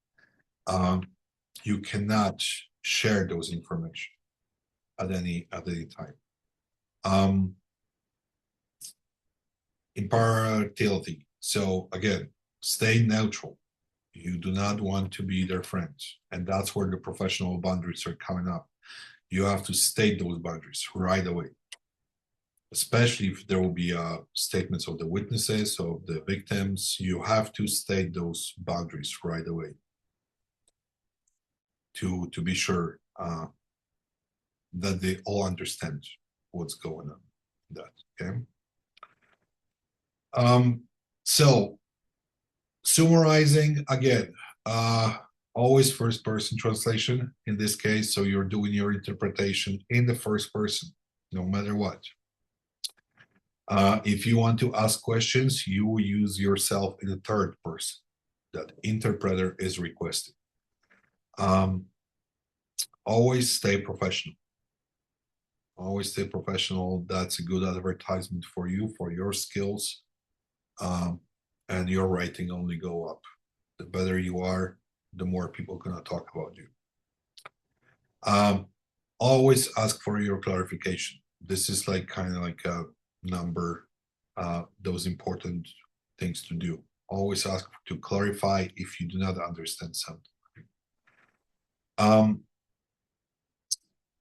You cannot share those information at any time. Impartiality. So again, stay neutral. You do not want to be their friends, and that's where the professional boundaries are coming up. You have to state those boundaries right away, especially if there will be statements of the witnesses, of the victims. You have to state those boundaries right away to be sure that they all understand what's going on. That okay. So summarizing again, always first person translation in this case. So you're doing your interpretation in the first person, no matter what. If you want to ask questions, you will use yourself in the third person. That interpreter is requested. Always stay professional. Always stay professional. That's a good advertisement for you, for your skills. And your rating only go up. The better you are, the more people are gonna talk about you. Always ask for your clarification. This is like kind of like a number, those important things to do. Always ask to clarify if you do not understand something.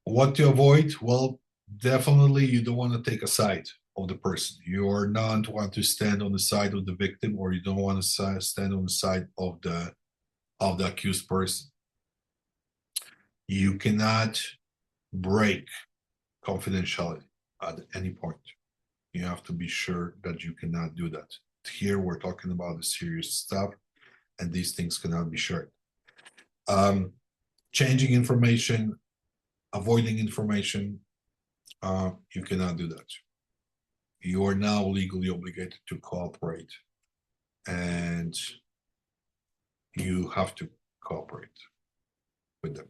What to avoid? Well, definitely you don't want to take a side of the person. You are not want to stand on the side of the victim, or you don't want to stand on the side of the accused person. You cannot break confidentiality at any point. You have to be sure that you cannot do that. Here we're talking about the serious stuff, and these things cannot be shared. Changing information, avoiding information, you cannot do that. You are now legally obligated to cooperate, and you have to cooperate with them.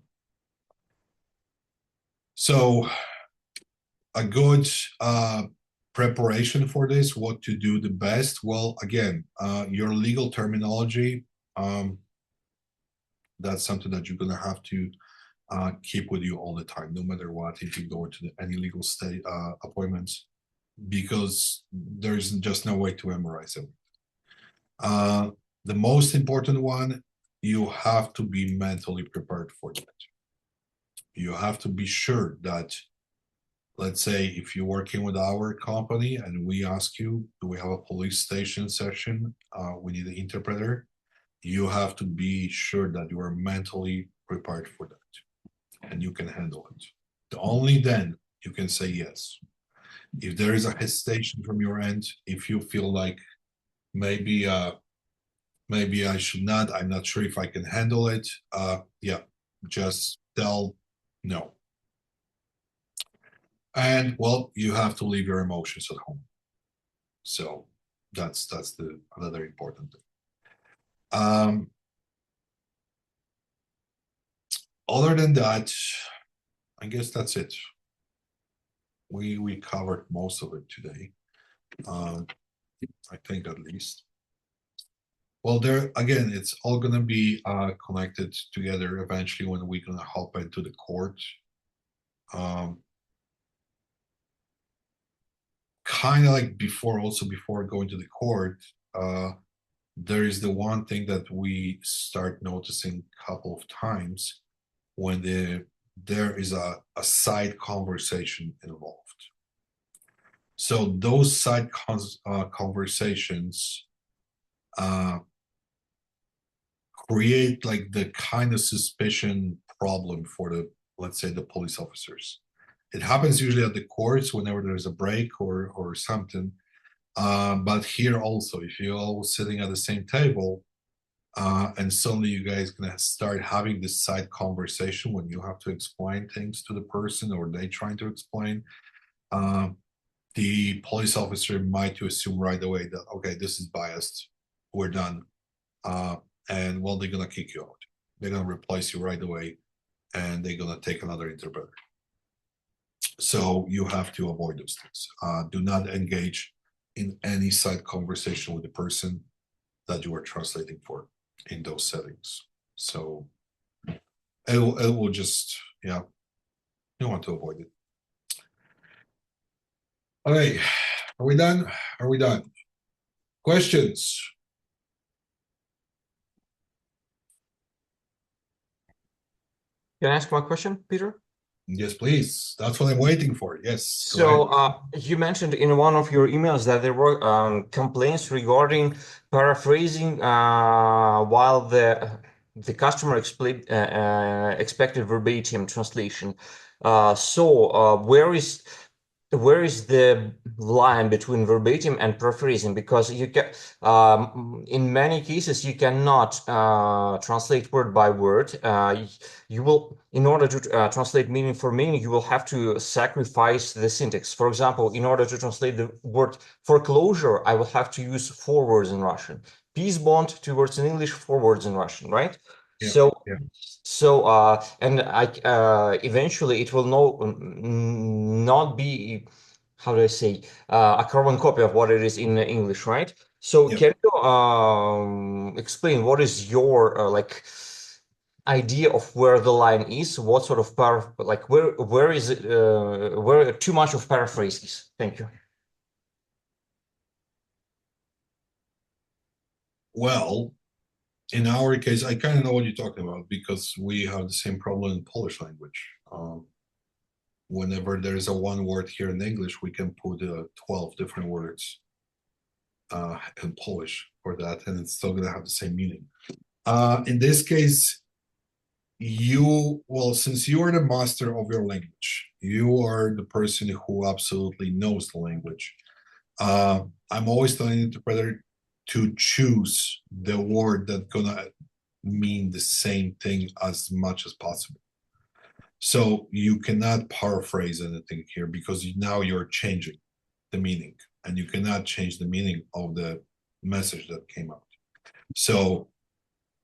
So a good preparation for this, what to do the best? Well, again, your legal terminology, that's something that you're gonna have to keep with you all the time, no matter what, if you go into any legal state appointments, because there's just no way to memorize them. The most important one, you have to be mentally prepared for that. You have to be sure that, let's say, if you're working with our company and we ask you, do we have a police station session? We need an interpreter. You have to be sure that you are mentally prepared for that and you can handle it. Only then you can say yes. If there is a hesitation from your end, if you feel like maybe I should not, I'm not sure if I can handle it, yeah, just tell no. And well, you have to leave your emotions at home. So that's the another important thing. Other than that, I guess that's it. We covered most of it today. I think at least. Well, there again, it's all gonna be connected together eventually when we're gonna hop into the court. Kind of like before going to the court, there is the one thing that we start noticing a couple of times when there is a side conversation involved. So those side conversations, create like the kind of suspicion problem for the, let's say, the police officers. It happens usually at the courts whenever there's a break or something. But here also, if you're all sitting at the same table, and suddenly you guys gonna start having this side conversation when you have to explain things to the person or they trying to explain, the police officer might assume right away that, okay, this is biased, we're done. And well, they're gonna kick you out. They're gonna replace you right away, and they're gonna take another interpreter. So you have to avoid those things. Do not engage in any side conversation with the person that you are translating for in those settings. So it will just, yeah, you want to avoid it. Okay, are we done? Are we done? Questions? Can I ask my question, Peter? Yes, please. That's what I'm waiting for. Yes. So you mentioned in one of your emails that there were complaints regarding paraphrasing while the customer expected verbatim translation. Where is the line between verbatim and paraphrasing? Because you can, in many cases, you cannot translate word by word. You will, in order to translate meaning for meaning, you will have to sacrifice the syntax. For example, in order to translate the word foreclosure, I will have to use 4 words in Russian. Peace bond, 2 words in English, 4 words in Russian, right? Yeah, So yeah. and eventually it will not be, how do I say, a carbon copy of what it is in English, right? So Yeah. can you explain what is your idea of where the line is? What sort of where is it where too much of paraphrase is? Thank you. Well, in our case, I kind of know what you're talking about because we have the same problem in Polish language. Whenever there's a one word here in English, we can put 12 different words in Polish for that, and it's still going to have the same meaning. In this case, since you are the master of your language, you are the person who absolutely knows the language. I'm always telling the interpreter to choose the word that's gonna mean the same thing as much as possible. So you cannot paraphrase anything here because now you're changing the meaning, and you cannot change the meaning of the message that came out. So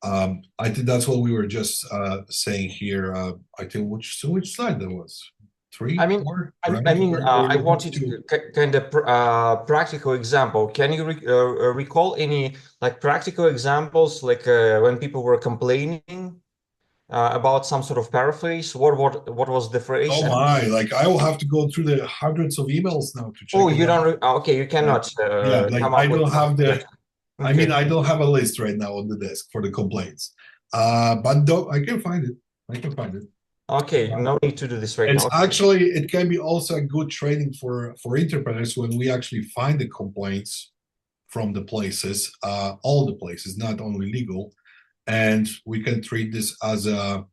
I think that's what we were just saying here. I think which slide that was? 3, 4, right? I wanted kind of practical example. Can you recall any like practical examples, like when people were complaining about some sort of paraphrase? What was the phrase? Oh my! Like I will have to go through the hundreds of emails now to check Oh, it you out. don't. Okay, you Like, cannot yeah, like come I up with don't have something. the. I mean, Okay. I don't have a list right now on the desk for the complaints. But though I can find it. I can find it. Okay, no need to do this right It's now. actually, it can be also a good training for interpreters when we actually find the complaints from the places, all the places, not only legal, and we can treat this as a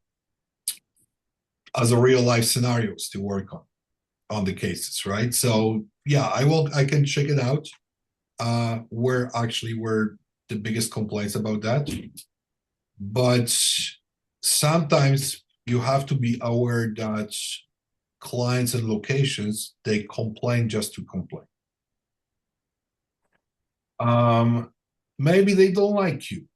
real life scenarios to work on the cases, right? So yeah, I can check it out. Where actually were the biggest complaints about that, but sometimes you have to be aware that clients and locations, they complain just to complain. Maybe they don't like you,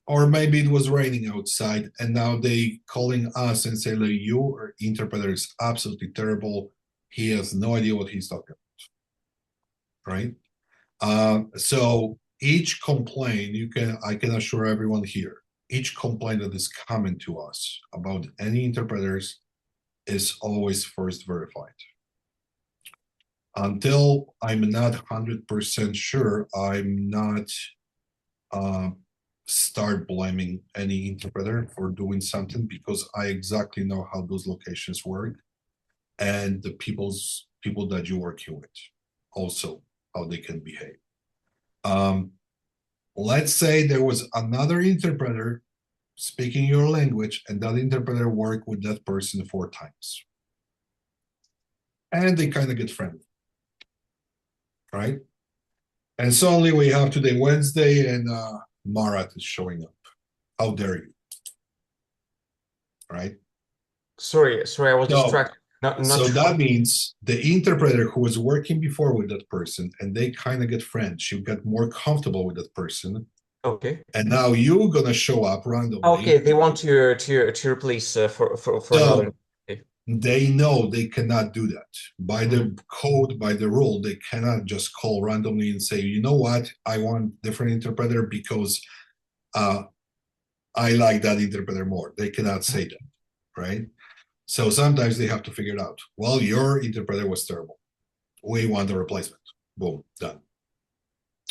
or maybe it was raining outside and now they calling us and say like, your interpreter is absolutely terrible, he has no idea what he's talking about, right? So each complaint, I can assure everyone here, each complaint that is coming to us about any interpreters is always first verified. Until I'm not 100% sure, I'm not start blaming any interpreter for doing something, because I exactly know how those locations work and the people that you're working with, also how they can behave. Let's say there was another interpreter speaking your language, and that interpreter worked with that person 4 times. And they kind of get friendly, right? And suddenly we have today Wednesday, and Marat is showing up. How dare you? Right? Sorry, I was So, distracted. Not so sure. that means the interpreter who was working before with that person, and they kind of get friends, you get more comfortable with that person, Okay. and now you're gonna show up randomly. Okay, they want to replace for another. So Okay. they know they cannot do that by the code, by the rule. They cannot just call randomly and say, you know what, I want different interpreter because I like that interpreter more. They cannot say that, right? So sometimes they have to figure it out. Well, your interpreter was terrible. We want a replacement. Boom, done.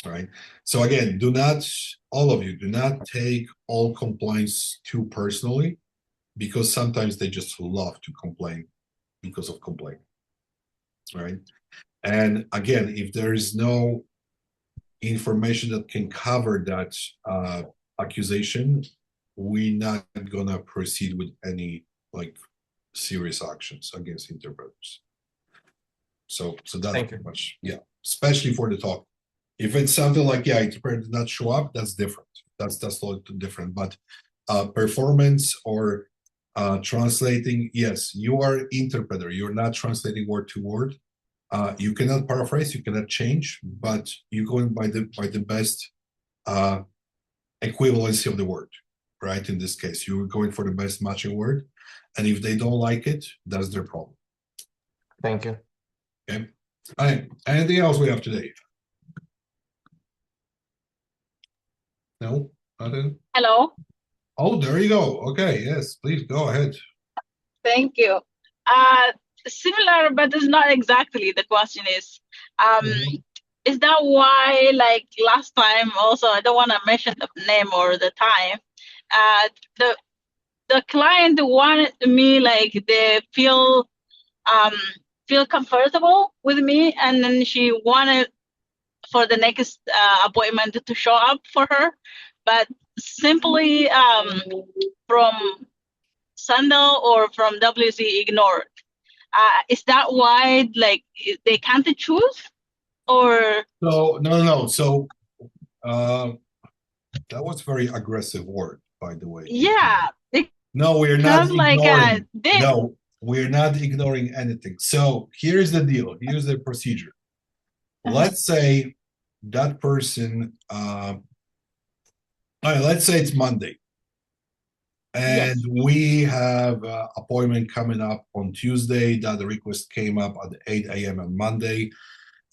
All right. So again, all of you, do not take all complaints too personally, because sometimes they just love to complain because of complaining. Right. And again, if there is no information that can cover that accusation, we're not gonna proceed with any like serious actions against interpreters. So that's Thank pretty you. much, yeah, especially for the talk. If it's something like, yeah, interpreter did not show up, that's different. That's a little different. But performance or translating, yes, you are interpreter. You're not translating word to word. You cannot paraphrase, you cannot change, but you're going by the best equivalency of the word, right? In this case, you're going for the best matching word, and if they don't like it, that's their problem. Thank you. Okay. All right. Anything else we have today? No, nothing. Hello. Oh, there you go. Okay, yes, please go ahead. Thank you. Similar, but it's not exactly. The question is that why, like last time also, I don't want to mention the name or the time, the client wanted me, like, they feel comfortable with me, and then she wanted for the next appointment to show up for her, but simply from Sandal or from WC ignored. Is that why, like, they can't choose, or? No. So that was very aggressive word, by the way. Yeah. No, we're not ignoring. Like, no, we're not ignoring anything. So here's the deal. Here's the procedure. Let's say that person, all right, let's say it's Monday. And yes. we have an appointment coming up on Tuesday. That request came up at 8 a.m. on Monday.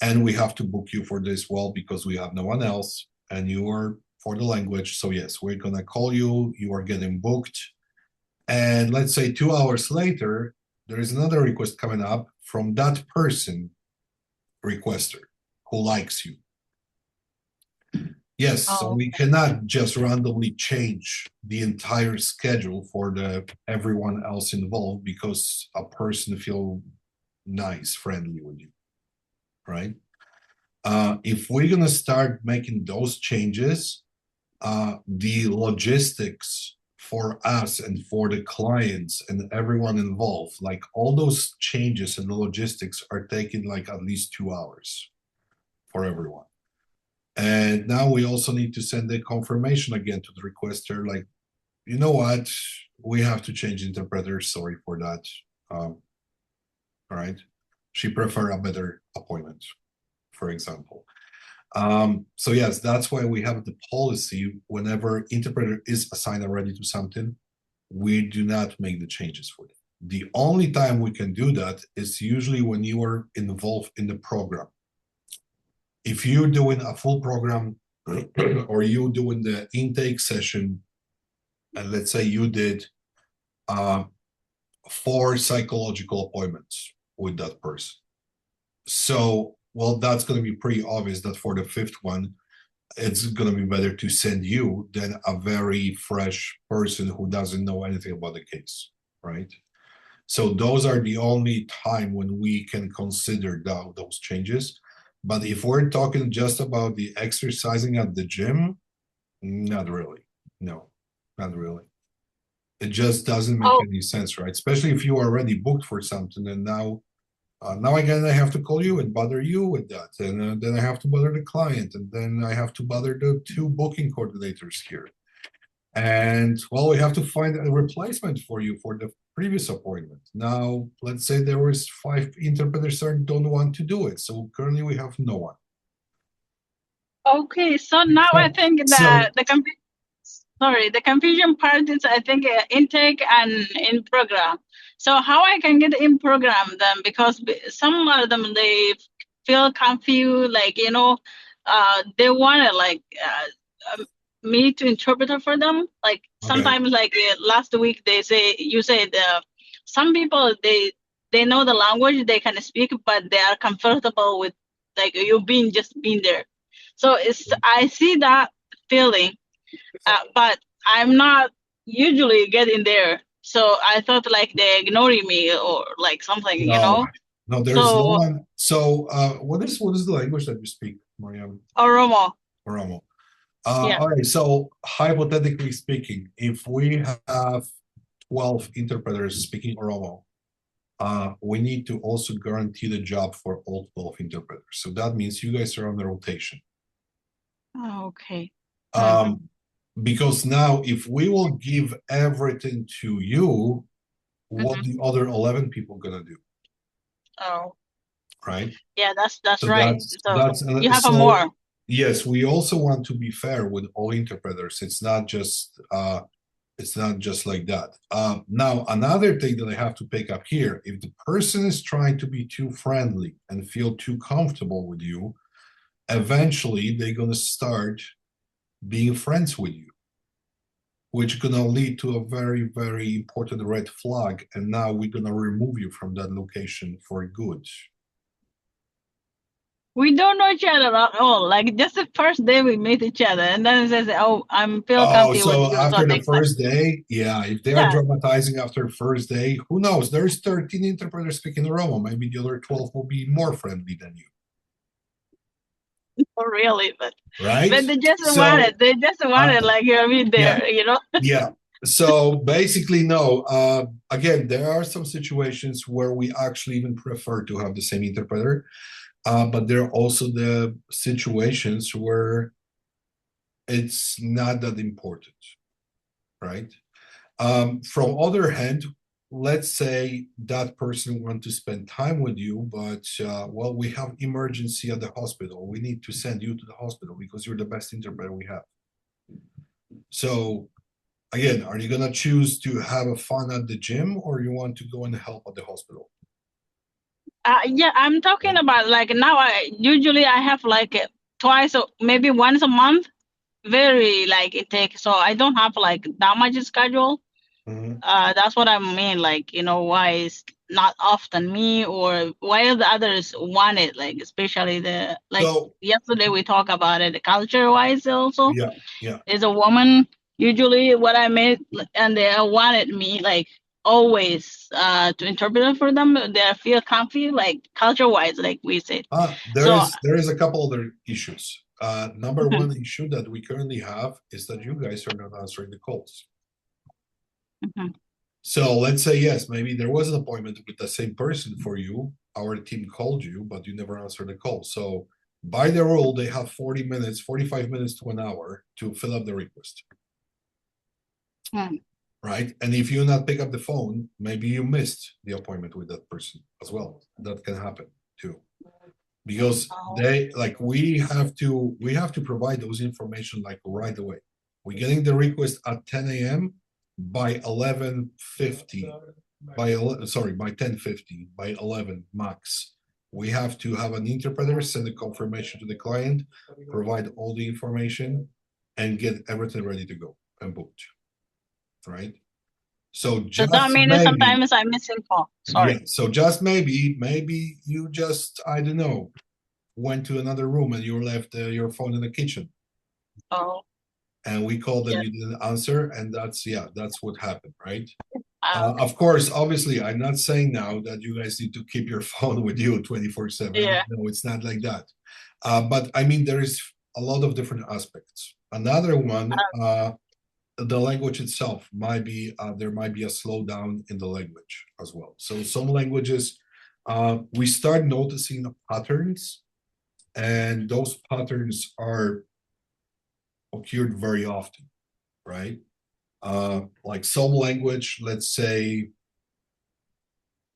And we have to book you for this, well, because we have no one else. And you are for the language. So yes, we're going to call you. You are getting booked. And let's say 2 hours later, there is another request coming up from that person, requester, who likes you. Yes, so we cannot just randomly change the entire schedule for everyone else involved because a person feel nice, friendly with you, right? If we're gonna start making those changes, the logistics for us and for the clients and everyone involved, like all those changes and the logistics are taking like at least 2 hours for everyone. And now we also need to send a confirmation again to the requester, like, you know what, we have to change interpreter, sorry for that. All right, she prefer a better appointment, for example. So yes, that's why we have the policy, whenever interpreter is assigned already to something, we do not make the changes for it. The only time we can do that is usually when you are involved in the program. If you're doing a full program or you're doing the intake session, and let's say you did 4 psychological appointments with that person. So, well, that's going to be pretty obvious that for the 5th one, it's going to be better to send you than a very fresh person who doesn't know anything about the case, right? So those are the only time when we can consider those changes. But if we're talking just about the exercising at the gym, Not really. No, not really. It just doesn't make Oh, any sense, right? Especially if you are already booked for something, and now again I have to call you and bother you with that, and then I have to bother the client, and then I have to bother the two booking coordinators here. And well, we have to find a replacement for you for the previous appointment. Now, let's say there was 5 interpreters that don't want to do it, so currently we have no one. okay. So now I think that the confusion part is I think intake and in program. So how I can get in program them, because some of them they feel confused, like they want to like me to interpret it for them. Like sometimes, like last week you said some people they know the language, they can speak, but they are comfortable with like you being there. So I see that feeling, but I'm not usually getting there. So I thought like they're ignoring me or like something, No, no, there's no So one. So, what is the language that you speak, Mariam? Oromo. Oromo. Yeah. All right. So, hypothetically speaking, if we have 12 interpreters speaking Oromo, we need to also guarantee the job for all 12 interpreters. So that means you guys are on the rotation. Oh, okay. Because now, if we will give everything to you, what the other 11 people gonna do? Oh, right? Yeah, that's So right. that's You have so, more. Yes, we also want to be fair with all interpreters. It's not just like that. Now, another thing that I have to pick up here, if the person is trying to be too friendly and feel too comfortable with you, eventually they're gonna start being friends with you, which gonna lead to a very, very important red flag, and now we're gonna remove you from that location for good. We don't know each other at all. Like just the first day we meet each other, and then it says, "Oh, I'm feel comfy with you." After the next first day, yeah, if they are dramatizing after the first day, who knows? There's 13 interpreters speaking Oromo. Maybe the other 12 will be more friendly than you. Oh, really? But right? But they just want it. They just want it, like you're there, Yeah. So basically, no. Again, there are some situations where we actually even prefer to have the same interpreter, but there are also the situations where it's not that important, right? From other hand, let's say that person wants to spend time with you, but well, we have emergency at the hospital. We need to send you to the hospital because you're the best interpreter we have. So again, are you gonna choose to have a fun at the gym, or you want to go and help at the hospital? Yeah, I'm talking about like now. I usually have like twice or maybe once a month. Very like it takes, so I don't have like that much schedule. That's what I mean. Like why is not often me, or why the others want it? Like especially yesterday we talked about it. Culture wise also. Yeah. Is a woman usually what I made, and they wanted me like always to interpret it for them. They feel comfy, like culture wise, like we said. There is a couple other issues. Number one issue that we currently have is that you guys are not answering the calls. So let's say, yes, maybe there was an appointment with the same person for you. Our team called you, but you never answered the call. So by the rule, they have 40 minutes, 45 minutes to an hour to fill up the request. Right? And if you not pick up the phone, maybe you missed the appointment with that person as well. That can happen too. Because we have to provide those information like right away. We're getting the request at 10 a.m. by 11:50 by 10:50 by 11 max. We have to have an interpreter send a confirmation to the client, provide all the information, and get everything ready to go and booked. Right? So just that means sometimes I'm missing call. Sorry. Yeah, so just maybe you just, I don't know, went to another room and you left your phone in the kitchen. Oh. And we called and you didn't answer, and that's what happened, right? Of course, obviously, I'm not saying now that you guys need to keep your phone with you 24/7. Yeah. No, it's not like that. But I mean, there is a lot of different aspects, Another one, the language itself might be, there might be a slowdown in the language as well. So some languages, we start noticing the patterns, and those patterns are occurred very often, right? Like some language, let's say,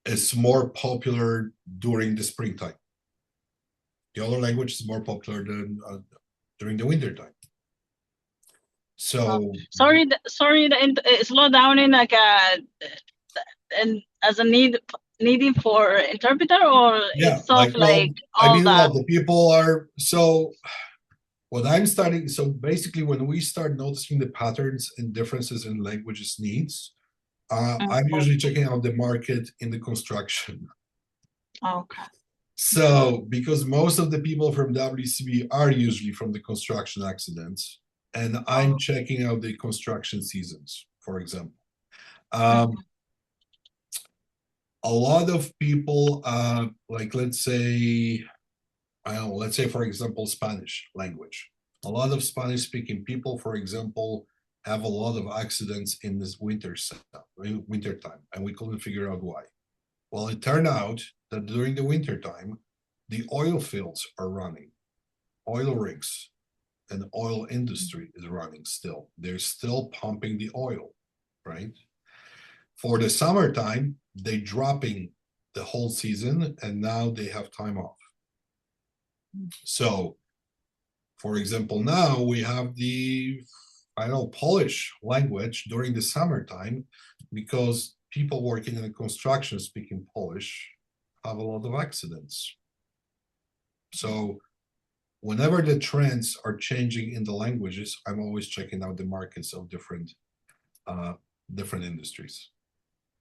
is more popular during the springtime. The other language is more popular than during the winter time. So Sorry, slow down in like and as a needing for interpreter, or yeah, itself well, I all mean, that. well, the people are so. What I'm starting, so basically, when we start noticing the patterns and differences in languages needs, I'm usually checking out the market in the construction. Okay. So, because most of the people from WCB are usually from the construction accidents, and I'm checking out the construction seasons, for example. A lot of people, like let's say, I don't know, let's say, for example, Spanish language. A lot of Spanish-speaking people, for example, have a lot of accidents in this winter time, and we couldn't figure out why. Well, it turned out that during the winter time, the oil fields are running, oil rigs, and the oil industry is running still. They're still pumping the oil, right? For the summertime, they're dropping the whole season, and now they have time off. So, for example, now we have the, I don't know, Polish language during the summertime, because people working in the construction speaking Polish have a lot of accidents. So whenever the trends are changing in the languages, I'm always checking out the markets of different industries,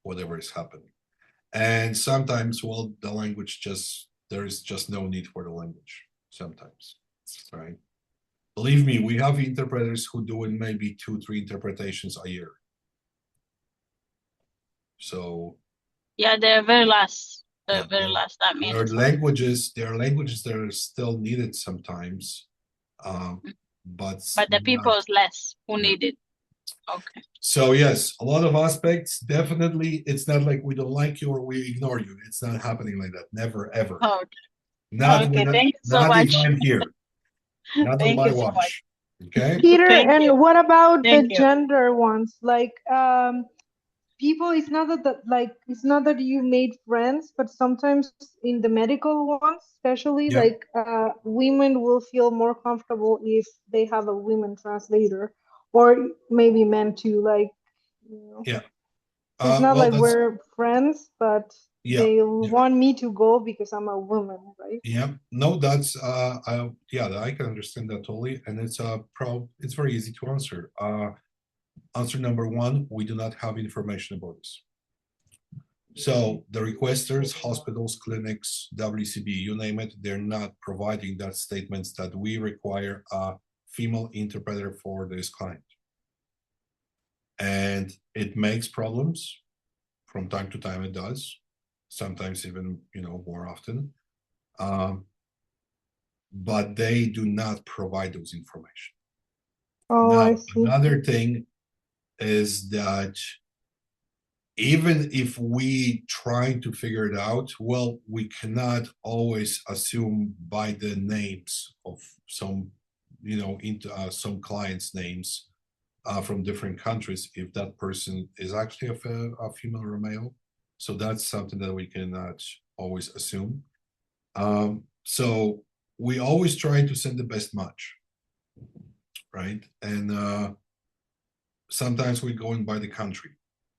whatever is happening. And sometimes, well, the language just, there is just no need for the language sometimes, right? Believe me, we have interpreters who do maybe 2-3 interpretations a year. So yeah, they're very last. Yeah, Very last. That means there are languages that are still needed sometimes, but the people is less who need it. Okay. So yes, a lot of aspects. Definitely, it's not like we don't like you or we ignore you. It's not happening like that. Never, ever. Okay. Not Okay, when, thank you so not much. if I'm here. Not on Thank my you so much. watch. Okay. Peter, Thank and you. what about the Thank you. gender ones? Like, people, it's not that you made friends, but sometimes in the medical ones, especially, Yeah. like, women will feel more comfortable if they have a women translator, or maybe men too. Like, you know, Yeah. it's not Well, like that's, we're friends, but yeah. they Yeah. want me to go because I'm a woman, right? Yeah, no, that's yeah, I can understand that totally, and it's it's very easy to answer. Answer number one, we do not have information about this. So the requesters, hospitals, clinics, WCB, you name it, they're not providing that statements that we require a female interpreter for this client. And it makes problems from time to time, it does, sometimes even, more often. But they do not provide those information. Oh, I Now, see. another thing is that even if we try to figure it out, well, we cannot always assume by the names of some, some clients' names from different countries if that person is actually a female or a male. So that's something that we cannot always assume. So we always try to send the best match, right? And sometimes we're going by the country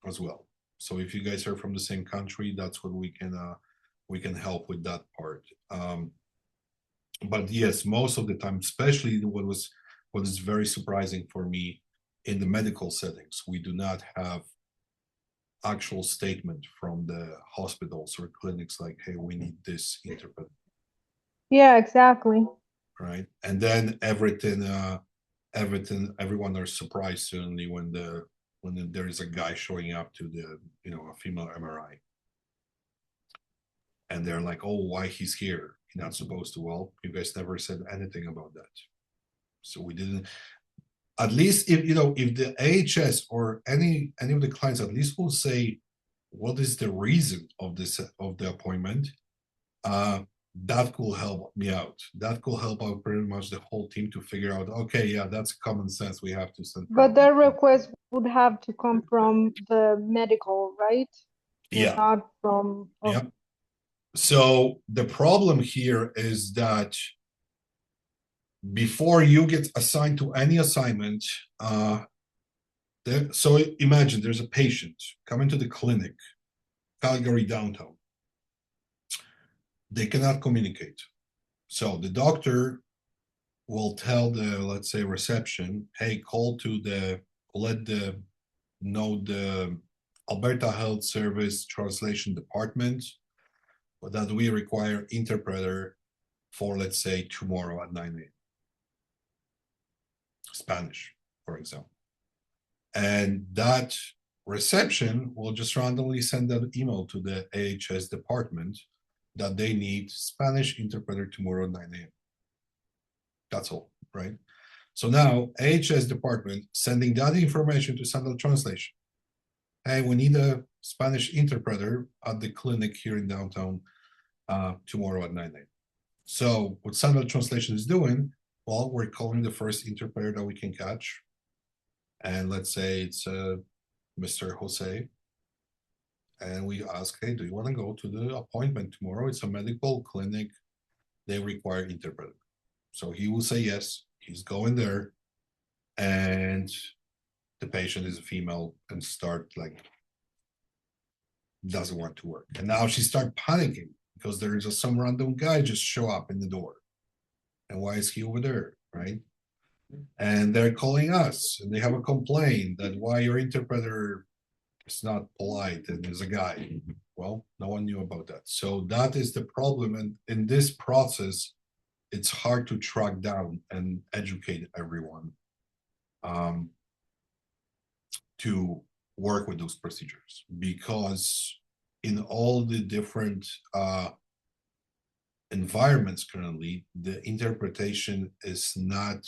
as well. So if you guys are from the same country, that's what we can help with that part. But yes, most of the time, especially what is very surprising for me in the medical settings, we do not have actual statement from the hospitals or clinics like, hey, we need this interpreter. Yeah, exactly. Right. And then everyone are surprised suddenly when there is a guy showing up to the, a female MRI. And they're like, oh, why he's here? He's not supposed to. Well, you guys never said anything about that. So we didn't. at least if if the AHS or any of the clients at least will say what is the reason of the appointment, that could help me out. That could help out pretty much the whole team to figure out, okay, yeah, that's common sense. We have to send. But that request would have to come from the medical, right? Yeah. Not from. Yeah. So the problem here is that before you get assigned to any assignment, so imagine there's a patient coming to the clinic, Calgary downtown. They cannot communicate. So the doctor will tell the, let's say, reception, hey, call to let the Alberta Health Service Translation Department, that we require interpreter for, let's say, tomorrow at 9 a.m. Spanish, for example. And that reception will just randomly send an email to the AHS department that they need Spanish interpreter tomorrow at 9 a.m. That's all, right? So now AHS department sending that information to Central Translation. Hey, we need a Spanish interpreter at the clinic here in downtown tomorrow at 9 a.m. So what Central Translation is doing, well, we're calling the first interpreter that we can catch. And let's say it's Mr. Jose. And we ask, hey, do you want to go to the appointment tomorrow? It's a medical clinic. They require interpreter. So he will say yes. He's going there. And the patient is a female and doesn't want to work. And now she starts panicking because there is some random guy just show up in the door. And why is he over there, right? And they're calling us and they have a complaint that why your interpreter is not polite and is a guy. Well, no one knew about that. So that is the problem. And in this process, it's hard to track down and educate everyone to work with those procedures, because in all the different environments currently, the interpretation is not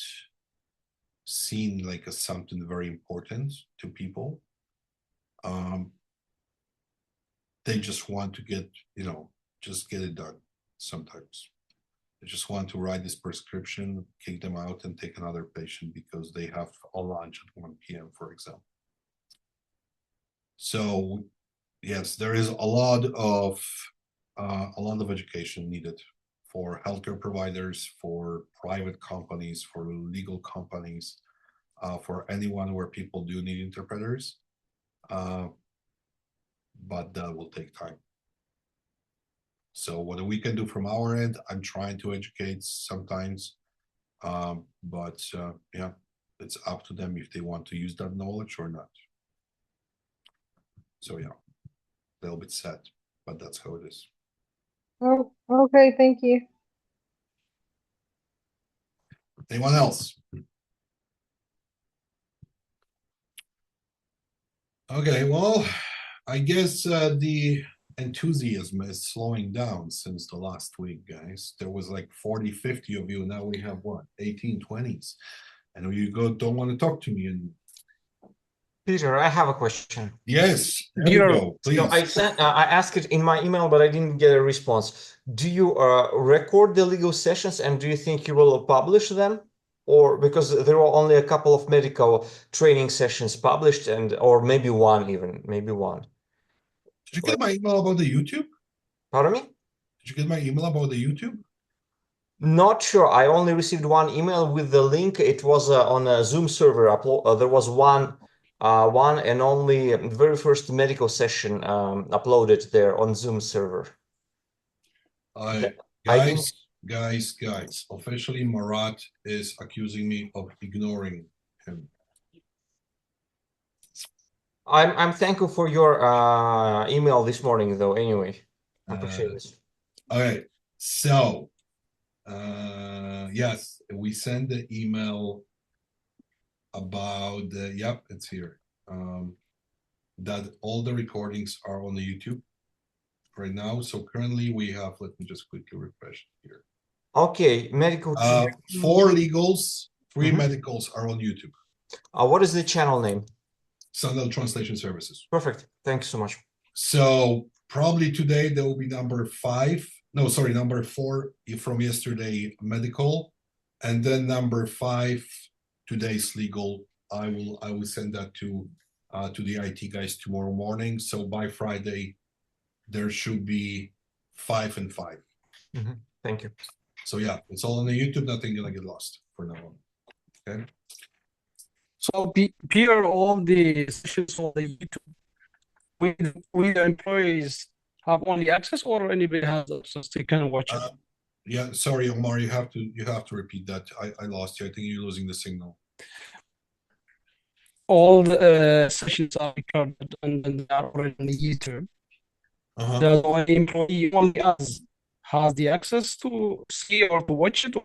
seen like as something very important to people. They just want to get, just get it done sometimes. They just want to write this prescription, kick them out, and take another patient because they have a lunch at 1 p.m., for example. So, yes, there is a lot of education needed for healthcare providers, for private companies, for legal companies, for anyone where people do need interpreters. But that will take time. So what we can do from our end, I'm trying to educate sometimes, but yeah, it's up to them if they want to use that knowledge or not. So yeah, a little bit sad, but that's how it is. Oh, okay, thank you. Anyone else? Okay, well, I guess the enthusiasm is slowing down since the last week, guys. There was like 40, 50 of you. Now we have what, 18, 20s. And you don't want to talk to me. And Peter, I have a question. yes, there you go, please. So I asked it in my email, but I didn't get a response. Do you record the legal sessions, and do you think you will publish them? Or because there were only a couple of medical training sessions published, or maybe one even, maybe one. Did you get my email about the YouTube? Pardon me? Did you get my email about the YouTube? Not sure. I only received one email with the link. It was on a Zoom server. There was one and only very first medical session uploaded there on Zoom server. Guys, officially Marat is accusing me of ignoring him. I'm thankful for your email this morning, though. Anyway, I appreciate this. All right, so yes, we send the email about the, yep, it's here, that all the recordings are on the YouTube right now. So currently we have, let me just quickly refresh here. Okay, medical. 4 legals, 3 medicals are on YouTube. What is the channel name? Sandal Translation Services. Perfect. Thanks so much. So probably today there will be number 5. No, sorry, number 4 from yesterday, medical, and then number 5 today's legal. I will send that to the IT guys tomorrow morning. So by Friday, there should be 5 and 5. Thank you. So yeah, it's all on the YouTube. Nothing gonna get lost for now on. Okay. So Peter, all the sessions on the YouTube, we the employees have only access, or anybody has access, they can watch it. Yeah, sorry, Omar, you have to repeat that. I lost you. I think you're losing the signal. All the sessions are recorded and then they are already on the YouTube. The one employee only has the access to see or to watch it.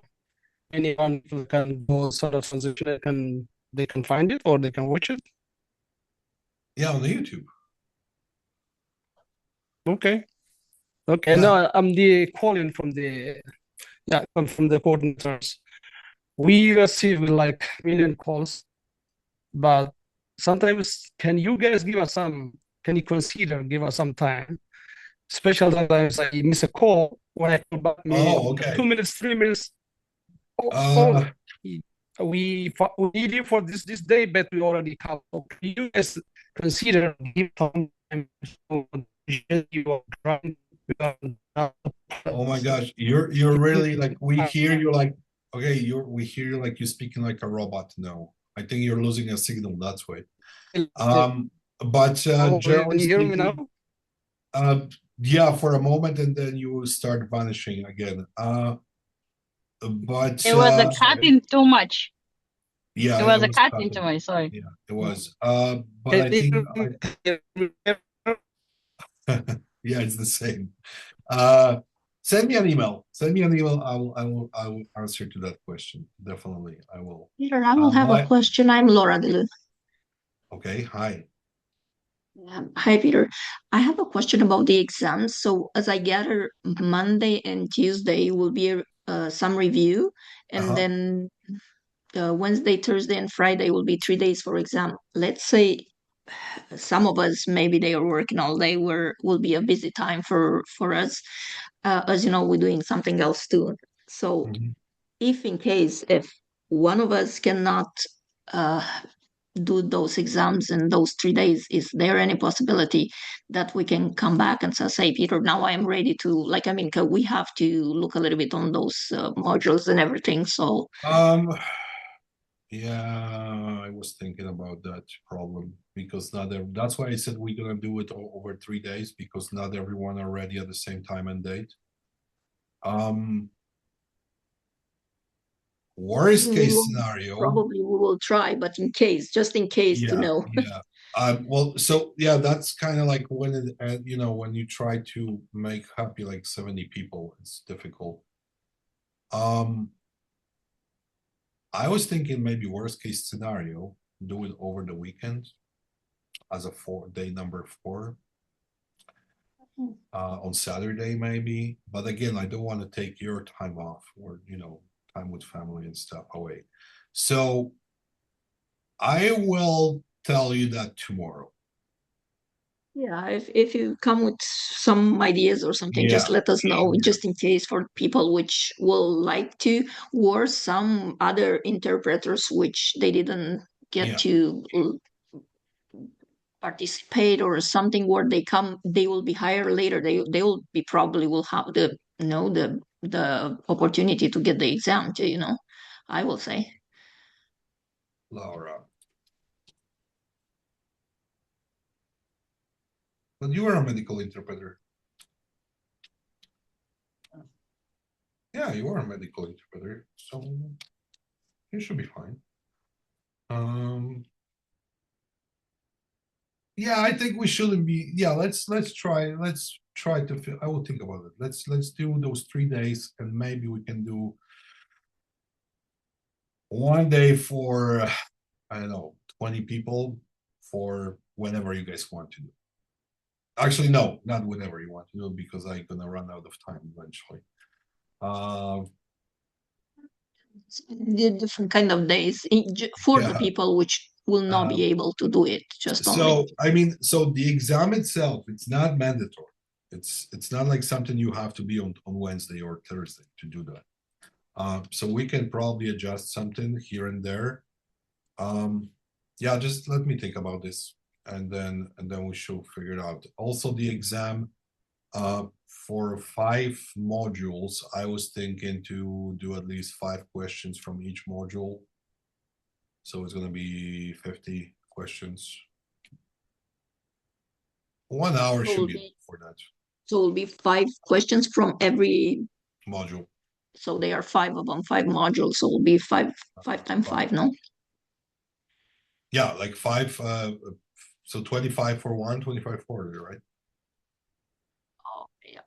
Anyone who can do sort of transaction they can find it or they can watch it. Yeah, on the YouTube. Okay. Okay. Yeah. Now I'm the calling from the coordinators. We receive like million calls, but sometimes can you guys give us some? Can you consider give us some time? Especially sometimes I miss a call when I call back. Okay. 2 minutes, 3 minutes. We need you for this day, but we already have. So can you guys consider give some time? You are trying. Oh my gosh, you're really like we hear you like okay, we hear you like you're speaking like a robot. No, I think you're losing a signal. That's why. But Can generally you hear me speaking, now? yeah, for a moment, and then you will start vanishing again. But It was a cutting too much. yeah, It was a cutting cutting. too much. Sorry. Yeah, it was. But I think yeah, it's the same. Send me an email. Send me an email. I will answer to that question. Definitely, I will. Peter, I will have a question. I'm Laura Delu. Okay, hi. Hi, Peter. I have a question about the exams. So, as I gather, Monday and Tuesday will be some review, and then Wednesday, Thursday, and Friday will be 3 days for exam. Let's say some of us maybe they are working all day, where will be a busy time for us. As you know, we're doing something else too. So, if one of us cannot do those exams in those 3 days, is there any possibility that we can come back and say, Peter, now I am ready to, like, I mean, we have to look a little bit on those modules and everything. So yeah, I was thinking about that problem because that's why I said we're gonna do it over 3 days because not everyone are ready at the same time and date. Worst case scenario, probably we will try, but just in case to know. Yeah. Well, so yeah, that's kind of like when when you try to make happy like 70 people, it's difficult. I was thinking maybe worst case scenario, do it over the weekend as a day number 4. On Saturday maybe, but again, I don't want to take your time off or time with family and stuff away. So I will tell you that tomorrow. Yeah, if you come with some ideas or something, just let us know, just in case for people which will like to, or some other interpreters which they didn't get to participate or something, where they will be hired later. They will be probably will have the opportunity to get the exam too, I will say. Laura. But you are a medical interpreter. Yeah, you are a medical interpreter, so you should be fine. Yeah, I think we shouldn't be. Yeah, let's try to. I will think about it. Let's do those 3 days, and maybe we can do one day for I don't know 20 people for whenever you guys want to do. Actually, no, not whenever you want to do it because I'm gonna run out of time eventually. The different kind of days for the Yeah. people which will not be able to do it, just only. So I mean, so the exam itself, it's not mandatory. It's not like something you have to be on Wednesday or Thursday to do that. So we can probably adjust something here and there. Yeah, just let me think about this, and then we should figure it out. Also, the exam, for 5 modules, I was thinking to do at least 5 questions from each module. So it's gonna be 50 questions. 1 hour should be for that So it will be 5 questions from every module. So they are 5 of them, 5 modules. So it will be 5 times 5, no? Yeah, like 5. So 25 for one, 25 for the other, right? Oh, yeah.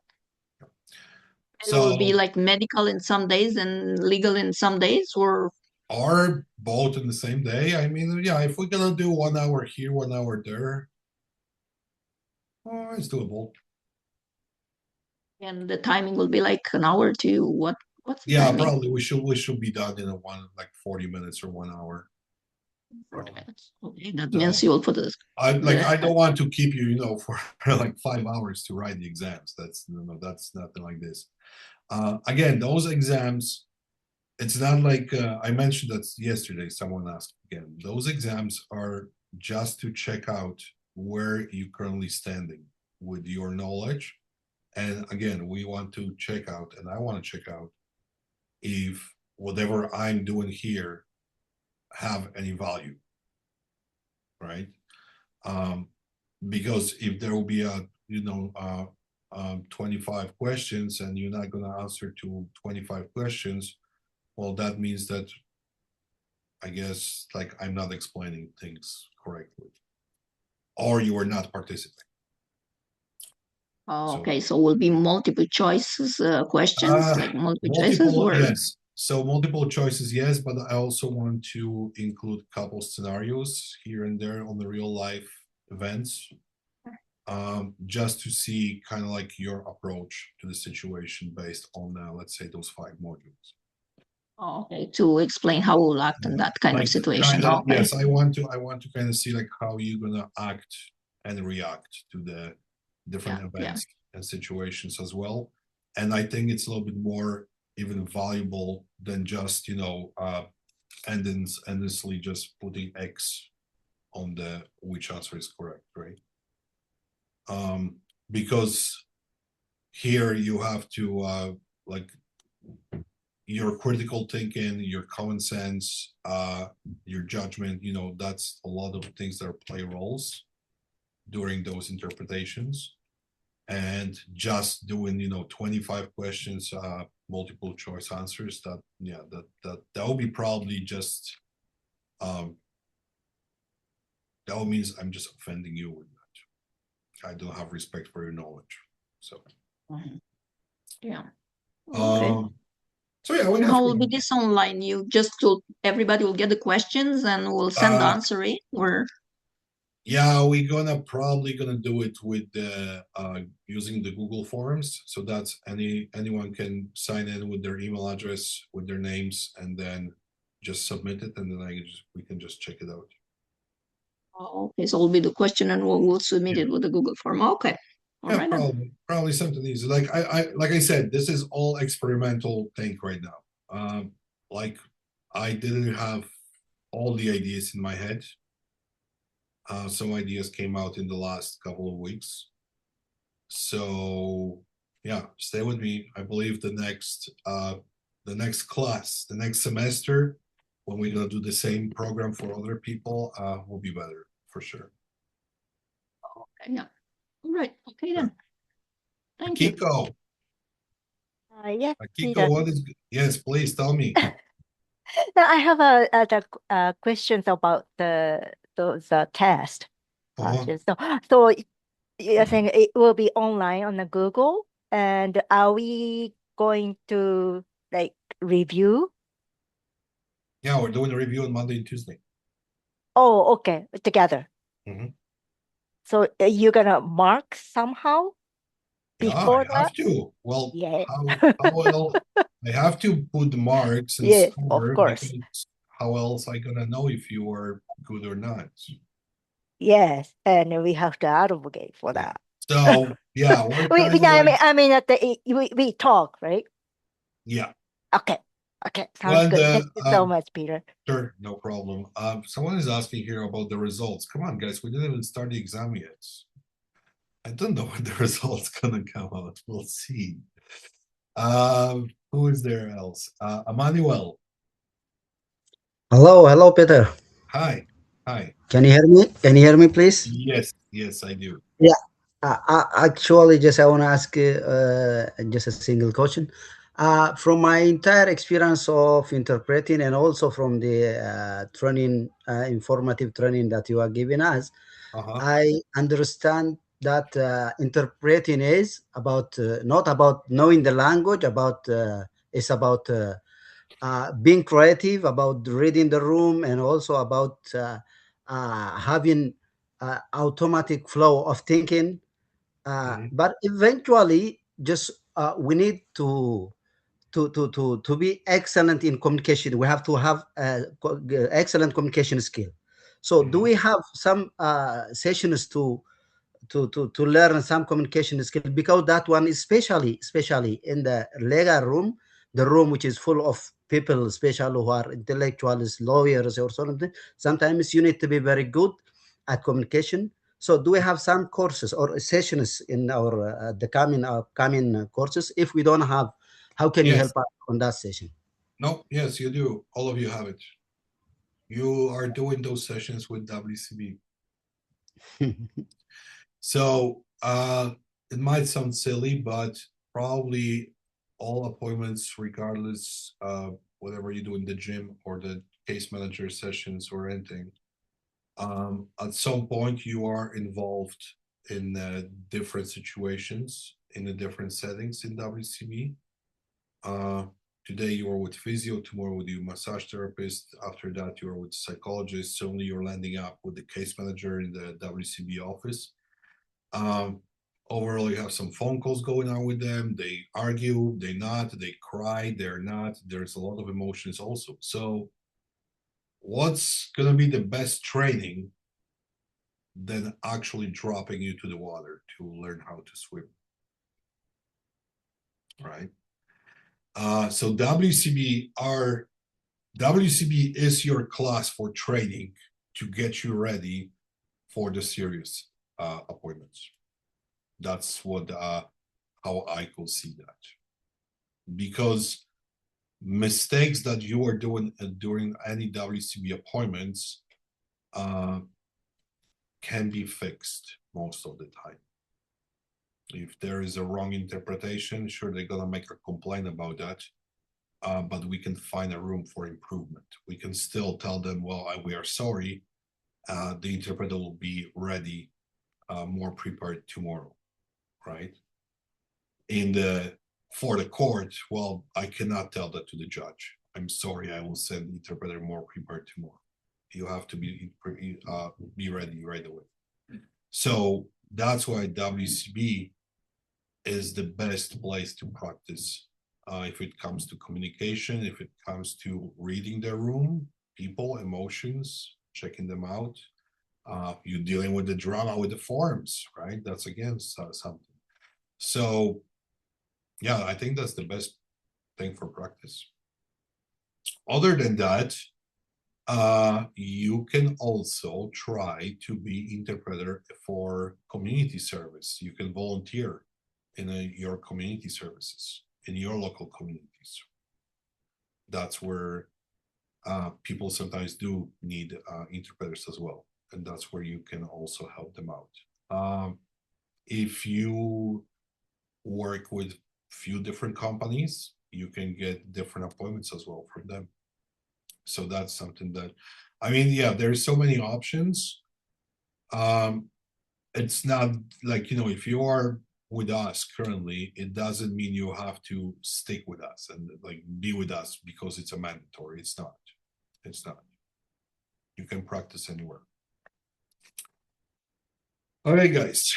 And So it will be like medical in some days and legal in some days, or both in the same day. I mean, yeah, if we're gonna do 1 hour here, 1 hour there, it's doable. and the timing will be like an hour to what's the Yeah, timing? probably we should be done in like 40 minutes or 1 hour. 40 minutes. Okay, that So, means you will put this. I don't want to keep you, for like 5 hours to write the exams. That's nothing like this. Again, those exams, it's not like I mentioned that yesterday. Someone asked again. Those exams are just to check out where you currently standing with your knowledge, and again, we want to check out, and I want to check out if whatever I'm doing here have any value, right? Because if there will be a 25 questions and you're not going to answer to 25 questions, well, that means that I guess like I'm not explaining things correctly, or you are not participating. Oh, okay, so will be multiple choices questions, like multiple choices, or yes. So multiple choices, yes, but I also want to include a couple scenarios here and there on the real life events, just to see kind of like your approach to the situation based on, let's say, those 5 modules. Oh, okay, to explain how we'll act in that kind of situation. Okay. Yes, I want to kind of see like how you're gonna act and react to the different events and situations as well. And I think it's a little bit more even valuable than just endlessly just putting X on the which answer is correct, right? Because here you have to like your critical thinking, your common sense, your judgment, that's a lot of things that play roles during those interpretations. And just doing 25 questions, multiple choice answers, that will be probably just that means I'm just offending you with that. I don't have respect for your knowledge. So yeah. Okay. So yeah, how will be this online? You just everybody will get the questions and we'll send the answer in, or yeah, we're probably gonna do it with the using the Google Forms. So that's anyone can sign in with their email address, with their names, and then just submit it, and then we can just check it out. Oh, okay, so it'll be the question and we'll submit it with the Google form. Okay. All right, probably something easy. Like I said, this is all experimental thing right now. Like I didn't have all the ideas in my head. Some ideas came out in the last couple of weeks. So yeah, stay with me. I believe the next class, the next semester, when we're gonna do the same program for other people, will be better for sure. Okay, yeah. All right. Okay then. Thank you. Kiko. Yes, Kiko, what is? Yes, please tell me. now I have a questions about those test. So you're saying it will be online on the Google, and are we going to like review? Yeah, we're doing a review on Monday and Tuesday. Oh, okay, together. Mm-hmm. So you're gonna mark somehow before I have to. Well, yeah. I have to put the marks and Yeah, of score course. because how else I gonna know if you are good or not? Yes, and we have to advocate for Yeah. that. So yeah, we're We, kind we, of like I mean, we talk, right? yeah. Okay. Okay. Sounds Well, good. Thank you so much, Peter. sure, no problem. Someone is asking here about the results. Come on, guys, we didn't even start the exam yet. I don't know when the results gonna come out. We'll see. Who is there else? Emmanuel. Hello, Peter. Hi. Can you hear me? Can you hear me, please? Yes, I do. Yeah. Actually, I want to ask just a single question. From my entire experience of interpreting and also from the training, informative training that you are giving us, I understand that interpreting is about not about knowing the language, it's about being creative, about reading the room, and also about having automatic flow of thinking. But eventually, just we need to be excellent in communication. We have to have excellent communication skill. So, do we have some sessions to learn some communication skill? Because that one, especially in the legal room, the room which is full of people, especially who are intellectuals, lawyers, or something. Sometimes you need to be very good at communication. So, do we have some courses or sessions in our the coming courses? If we don't have, how can you Yes. help us on that session? No, yes, you do. All of you have it. You are doing those sessions with WCB. So it might sound silly, but probably all appointments, regardless of whatever you do in the gym or the case manager sessions or anything, at some point you are involved in different situations in the different settings in WCB. Today you are with physio, tomorrow with your massage therapist, after that you are with psychologist, suddenly you're landing up with the case manager in the WCB office. Overall, you have some phone calls going on with them. They argue, they not, they cry, they're not. There's a lot of emotions also. So what's gonna be the best training than actually dropping you to the water to learn how to swim? Right? So WCB is your class for training to get you ready for the serious appointments. That's what how I could see that. Because mistakes that you are doing during any WCB appointments can be fixed most of the time. If there is a wrong interpretation, sure, they're gonna make a complaint about that, but we can find a room for improvement. We can still tell them, well, we are sorry, the interpreter will be ready, more prepared tomorrow, right? For the court, well, I cannot tell that to the judge. I'm sorry, I will send the interpreter more prepared tomorrow. You have to be ready right away. So that's why WCB is the best place to practice if it comes to communication, if it comes to reading the room, people, emotions, checking them out. You're dealing with the drama with the forms, right? That's again something. So yeah, I think that's the best thing for practice. Other than that, you can also try to be interpreter for community service. You can volunteer in your community services in your local communities. That's where people sometimes do need interpreters as well, and that's where you can also help them out. If you work with few different companies, you can get different appointments as well from them. So that's something that, I mean, yeah, there's so many options. It's not like, you know, if you are with us currently, it doesn't mean you have to stick with us and like be with us because it's a mandatory. It's not. You can practice anywhere. Okay, guys.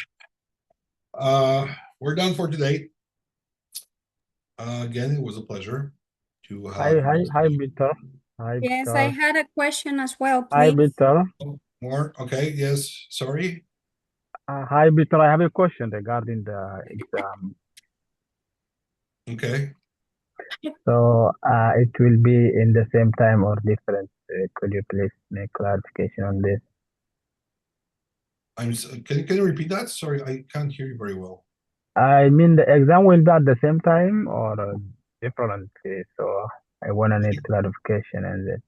We're done for today. Again, it was a pleasure. to Hi, Peter. Hi, Yes, I Peter. had a question as well, Hi, please. Peter. more. Okay, yes, sorry. Hi, Peter. I have a question regarding the exam. Okay. So, it will be in the same time or different? Could you please make clarification on this? Can you repeat that? Sorry, I can't hear you very well. I mean, the exam will be at the same time or differently. So, I want to need clarification on this.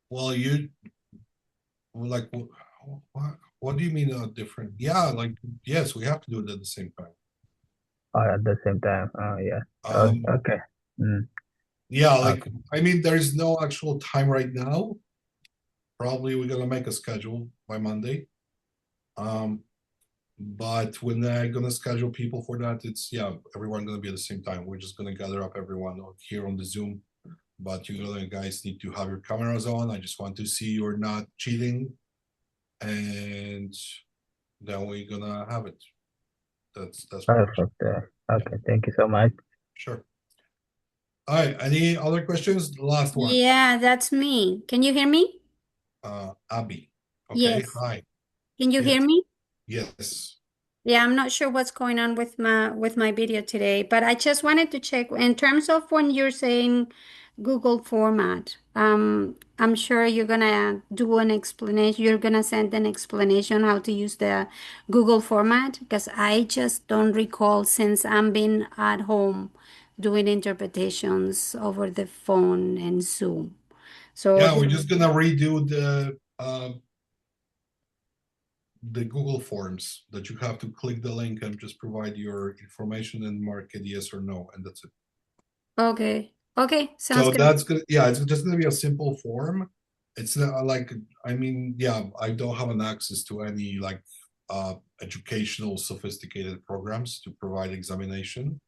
Well, like, what do you mean different? Yeah, like, yes, we have to do it at the same time. At the same time. Oh, yeah. Okay. Yeah, like, Okay. I mean, there's no actual time right now. Probably we're gonna make a schedule by Monday. But when I'm gonna schedule people for that, it's, yeah, everyone gonna be at the same time. We're just gonna gather up everyone here on the Zoom. But you guys need to have your cameras on. I just want to see you're not cheating. And then we're gonna have it. That's Perfect. Okay, thank you so much. sure. All right, any other questions? The last one. Yeah, that's me. Can you hear me? Abby. Okay, Yes. hi. Can you hear Yes. me? Yes. Yeah, I'm not sure what's going on with my video today, but I just wanted to check in terms of when you're saying Google format. I'm sure you're gonna do an explanation. You're gonna send an explanation how to use the Google format because I just don't recall since I'm been at home doing interpretations over the phone and Zoom. So Yeah, we're just gonna redo the Google Forms that you have to click the link and just provide your information and mark it yes or no, and that's it. okay, sounds So good. that's good. Yeah, it's just gonna be a simple form. It's not like, I mean, yeah, I don't have an access to any like educational sophisticated programs to provide examination.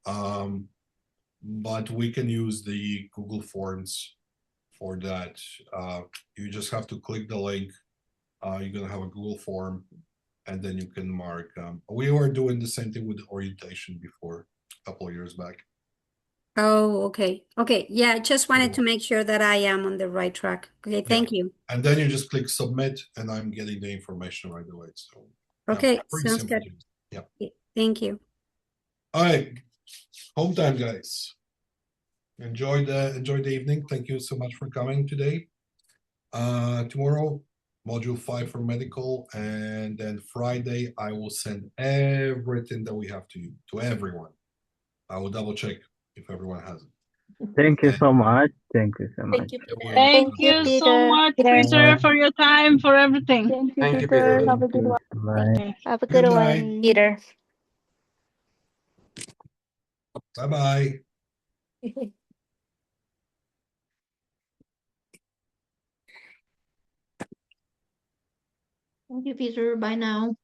But we can use the Google Forms for that. You just have to click the link. You're gonna have a Google form, and then you can mark. We were doing the same thing with the orientation before, a couple of years back. Oh, okay. Okay. Yeah, just wanted to make sure that I am on the right track. Okay, thank you. And then you just click submit, and I'm getting the information right away. So Okay, yeah, pretty sounds simple. good. Yeah. Thank you. All right, home time, guys. Enjoy the evening. Thank you so much for coming today. Tomorrow, module 5 for medical, and then Friday I will send everything that we have to everyone. I will double check if everyone has it. Thank you so much. Thank you so much. Thank you so much, Peter, for your time, for everything. Thank you, Peter. Have a good one. Bye. Have a good night. one. Peter. Bye-bye. Thank you, Peter. Bye now.